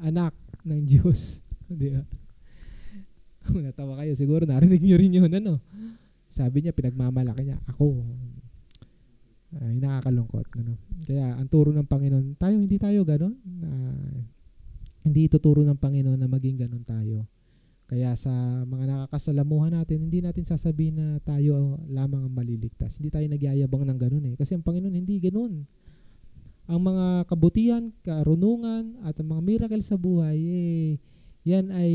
anak ng Diyos. Di ba? Natawa kayo, siguro narinig niyo rin yun, Sabi niya, pinagmamalaki niya, ako. Nakakalungkot, Kaya, ang turo ng Panginoon, hindi tayo ganon. Hindi ituturo ng Panginoon na maging ganon tayo. Kaya sa mga nakakasalamuhan natin, hindi natin sasabihin na tayo lamang ang maliligtas. Hindi tayo nagyayabang ng ganon Kasi ang Panginoon hindi ganon. Ang mga kabutihan, karunungan, at ang mga miracle sa buhay, yan ay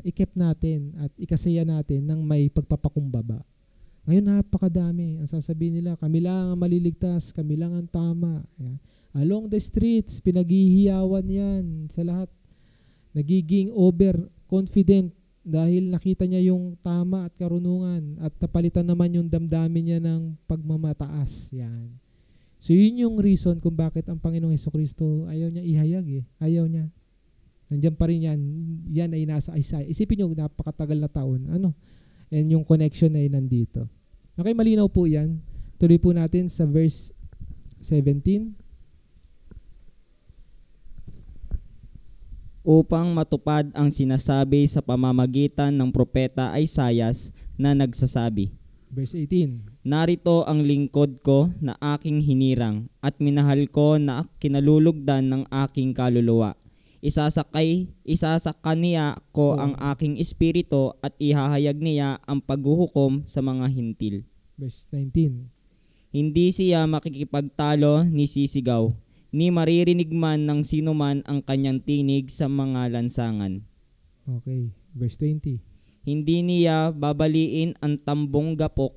ikep natin at ikasaya natin ng may pagpapakumbaba. Ngayon napakadami. Ang sasabihin nila, kami lang ang maliligtas, kami lang ang tama. Ayan. Along the streets, pinaghihiyawan yan sa lahat. Nagiging overconfident dahil nakita niya yung tama at karunungan at napalitan naman yung damdamin niya ng pagmamataas. Yan. So yun yung reason kung bakit ang Panginoong Hesukristo ayaw niya ihayag Ayaw niya. Nandiyan pa rin yan. Yan ay nasa Isaiah. Isipin nyo, napakatagal na taon. And yung connection ay nandito. Okay, malinaw po yan. Tuloy po natin sa verse 17. Upang matupad ang sinasabi sa pamamagitan ng propeta Isaias na nagsasabi, Verse 18. Narito ang lingkod ko na aking hinirang at minahal ko na kinalulugdan ng aking kaluluwa. Isasaka niya ko ang aking espiritu at ihahayag niya ang paghuhukom sa mga hintil. Verse 19. Hindi siya makikipagtalo ni sisigaw, ni maririnig man ng sinuman ang kanyang tinig sa mga lansangan. Okay. Verse 20. Hindi niya babaliin ang tambong gapok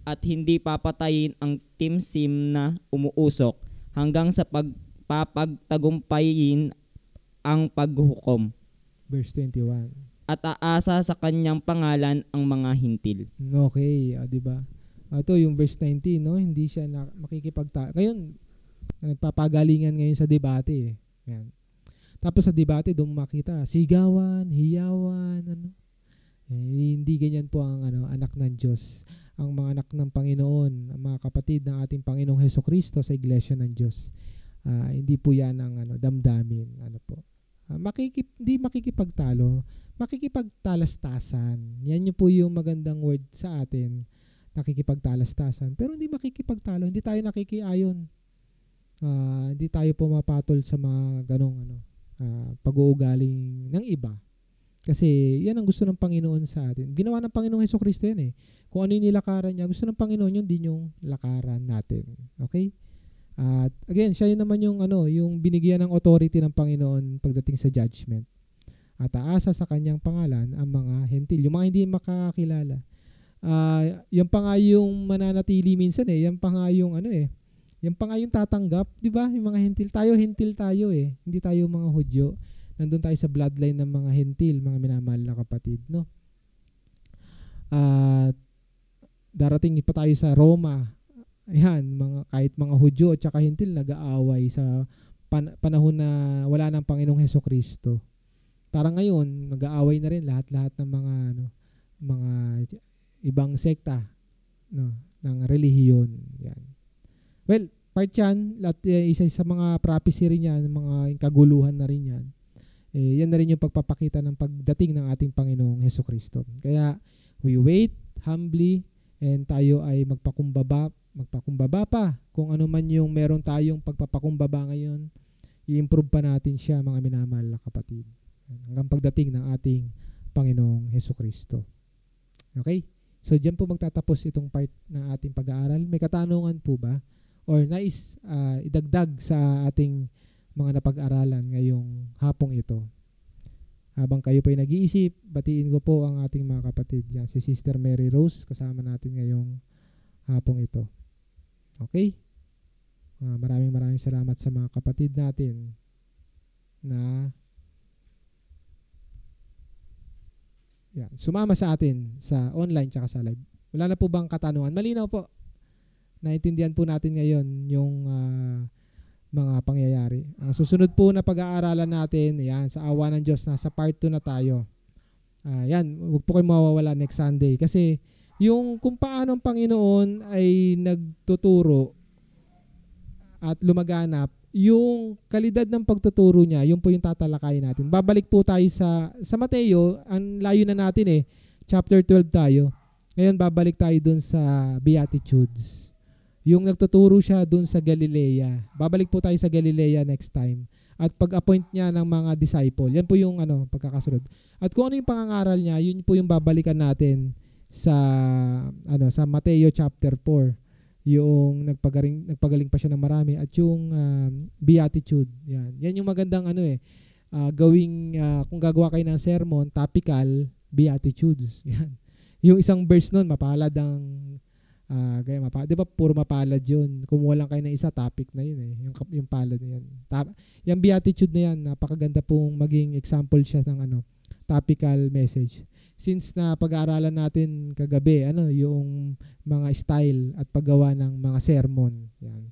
at hindi papatayin ang timsim na umuusok hanggang sa pagpapagtagumpayin ang paghuhukom. Verse 21. At aasa sa kanyang pangalan ang mga hintil. Okay, di ba? Ito yung verse 19, no? Hindi siya ngayon, nagpapagalingan ngayon sa debate. Yan. Tapos sa debate, doon makita, sigawan, hiyawan, ano? Hindi ganyan po ang anak ng Diyos. Ang mga anak ng Panginoon, ang mga kapatid ng ating Panginoong Hesukristo sa Iglesia ng Diyos. Hindi po yan ang damdamin. Hindi makikipagtalo, makikipagtalastasan. Yan po yung magandang word sa atin, nakikipagtalastasan. Pero hindi makikipagtalo, hindi tayo nakikiayon. Hindi tayo pumapatol sa mga ganong pag-uugaling ng iba. Kasi yan ang gusto ng Panginoon sa atin. Ginawa ng Panginoong Hesukristo yan eh. Kung ano yung nilakaran niya, gusto ng Panginoon yun din yung lakaran natin. Okay? At again, siya yun naman yung binigyan ng authority ng Panginoon pagdating sa judgment. At aasa sa kanyang pangalan ang mga hentil, yung mga hindi makakilala. Yan pa nga yung mananatili minsan eh. Yan pa nga yung yan pa nga yung tatanggap, 'di ba? Yung mga hentil tayo eh. Hindi tayo mga Hudyo. Nandun tayo sa bloodline ng mga hentil, mga minamahal na kapatid, no? At darating pa tayo sa Roma. Ayan, kahit mga Hudyo at saka hentil nag-aaway sa panahon na wala ng Panginoong Hesukristo. Parang ngayon, nag-aaway na rin lahat-lahat ng mga ibang sekta, no, ng relihiyon. Yan. Well, part yan, isa sa mga prophecy rin yan, mga kaguluhan na rin yan. Yan na rin yung pagpapakita ng pagdating ng ating Panginoong Hesukristo. Kaya we wait humbly and tayo ay magpakumbaba pa. Kung ano man yung meron tayong pagpapakumbaba ngayon, i-improve pa natin siya, mga minamahal na kapatid. Hanggang pagdating ng ating Panginoong Hesukristo. Okay? So diyan po magtatapos itong part ng ating pag-aaral. May katanungan po ba? Or nais idagdag sa ating mga napag-aralan ngayong hapong ito. Habang kayo po ay nag-iisip, batiin ko po ang ating mga kapatid. Yan, si Sister Mary Rose, kasama natin ngayong hapong ito. Okay? Maraming salamat sa mga kapatid natin na sumama sa atin sa online tsaka sa live. Wala na po bang katanungan? Malinaw po. Naintindihan po natin ngayon yung mga pangyayari. Ang susunod po na pag-aaralan natin, sa awa ng Diyos, nasa part 2 na tayo. Huwag po kayo mawawala next Sunday. Kasi yung kung paano ang Panginoon ay nagtuturo at lumaganap, yung kalidad ng pagtuturo niya, yun po yung tatalakayin natin. Babalik po tayo sa Mateo, ang layo na natin chapter 12 tayo. Ngayon babalik tayo dun sa Beatitudes. Yung nagtuturo siya dun sa Galilea. Babalik po tayo sa Galilea next time. At pag-appoint niya ng mga disciple. Yan po yung pagkakasunod. At kung ano yung pangangaral niya, yun po yung babalikan natin sa Mateo chapter 4. Yung nagpagaling pa siya ng marami at yung Beatitude. Yan yung magandang kung gagawa kayo ng sermon, topical Beatitudes. Yan. Yung isang verse nun, mapalad ang di ba puro mapalad yun? Kumuha lang kayo ng isa, topic na yun yung palad na yun. Yung Beatitude na yan, napakaganda pong maging example siya ng topical message. Since na pag-aaralan natin kagabi, yung mga style at paggawa ng mga sermon. Yan.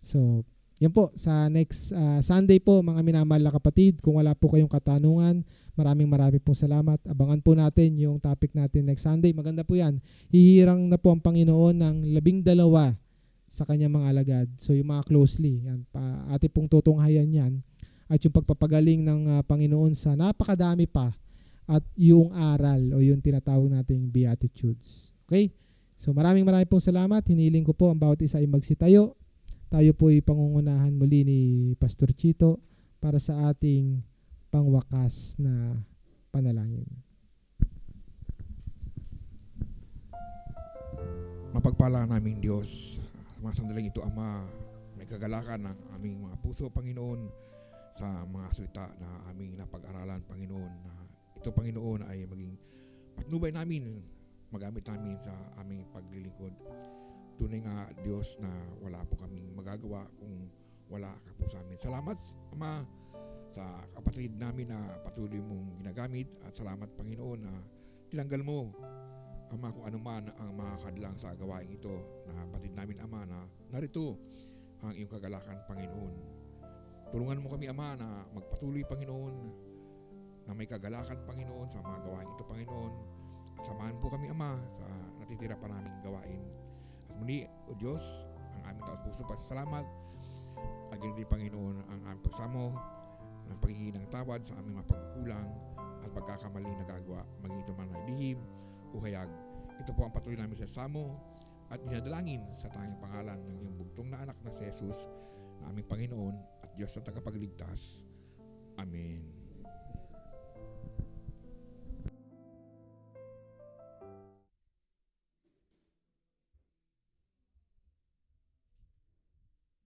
So, yan po, sa next Sunday po, mga minamahal na kapatid, kung wala po kayong katanungan, maraming pong salamat. Abangan po natin yung topic natin next Sunday. Maganda po yan. Hihirang na po ang Panginoon ng 12 sa kanyang mga alagad. So yung mga closely, yan, ating pong tutunghayan yan. At yung pagpapagaling ng Panginoon sa napakadami pa. At yung aral o yung tinatawag nating Beatitudes. Okay? So maraming pong salamat. Hiniling ko po ang bawat isa ay magsitayo. Tayo po ay pangungunahan muli ni Pastor Chito para sa ating pangwakas na panalangin. Mapagpala namin Diyos, sa mga sandaling ito, Ama, may kagalakan ng aming mga puso, Panginoon, sa mga salita na aming napag-aralan, Panginoon, na ito, Panginoon, ay maging patnubay namin, magamit namin sa aming paglilingkod. Tunay nga, Diyos, na wala po kaming magagawa kung wala ka po sa amin. Salamat, Ama, sa kapatid namin na patuloy mong ginagamit, at salamat, Panginoon, na tinanggal mo, Ama, kung ano man ang makakadlang sa gawain ito, na patid namin, Ama, na narito ang iyong kagalakan, Panginoon. Tulungan mo kami, Ama, na magpatuloy, Panginoon, na may kagalakan, Panginoon, sa mga gawain ito, Panginoon. At samahan po kami, Ama, sa natitira pa naming gawain. At muli, O Diyos, ang aming taos puso pasasalamat. At din, Panginoon, ang aming pagsamo ng paghingi ng tawad sa aming mga pagkukulang at pagkakamali na gagawa, maging ito man ay lihim o hayag. Ito po ang patuloy namin sa samo at dinadalangin sa tanging pangalan ng iyong bugtong na anak na si Jesus, na aming Panginoon at Diyos na tagapagligtas. Amen.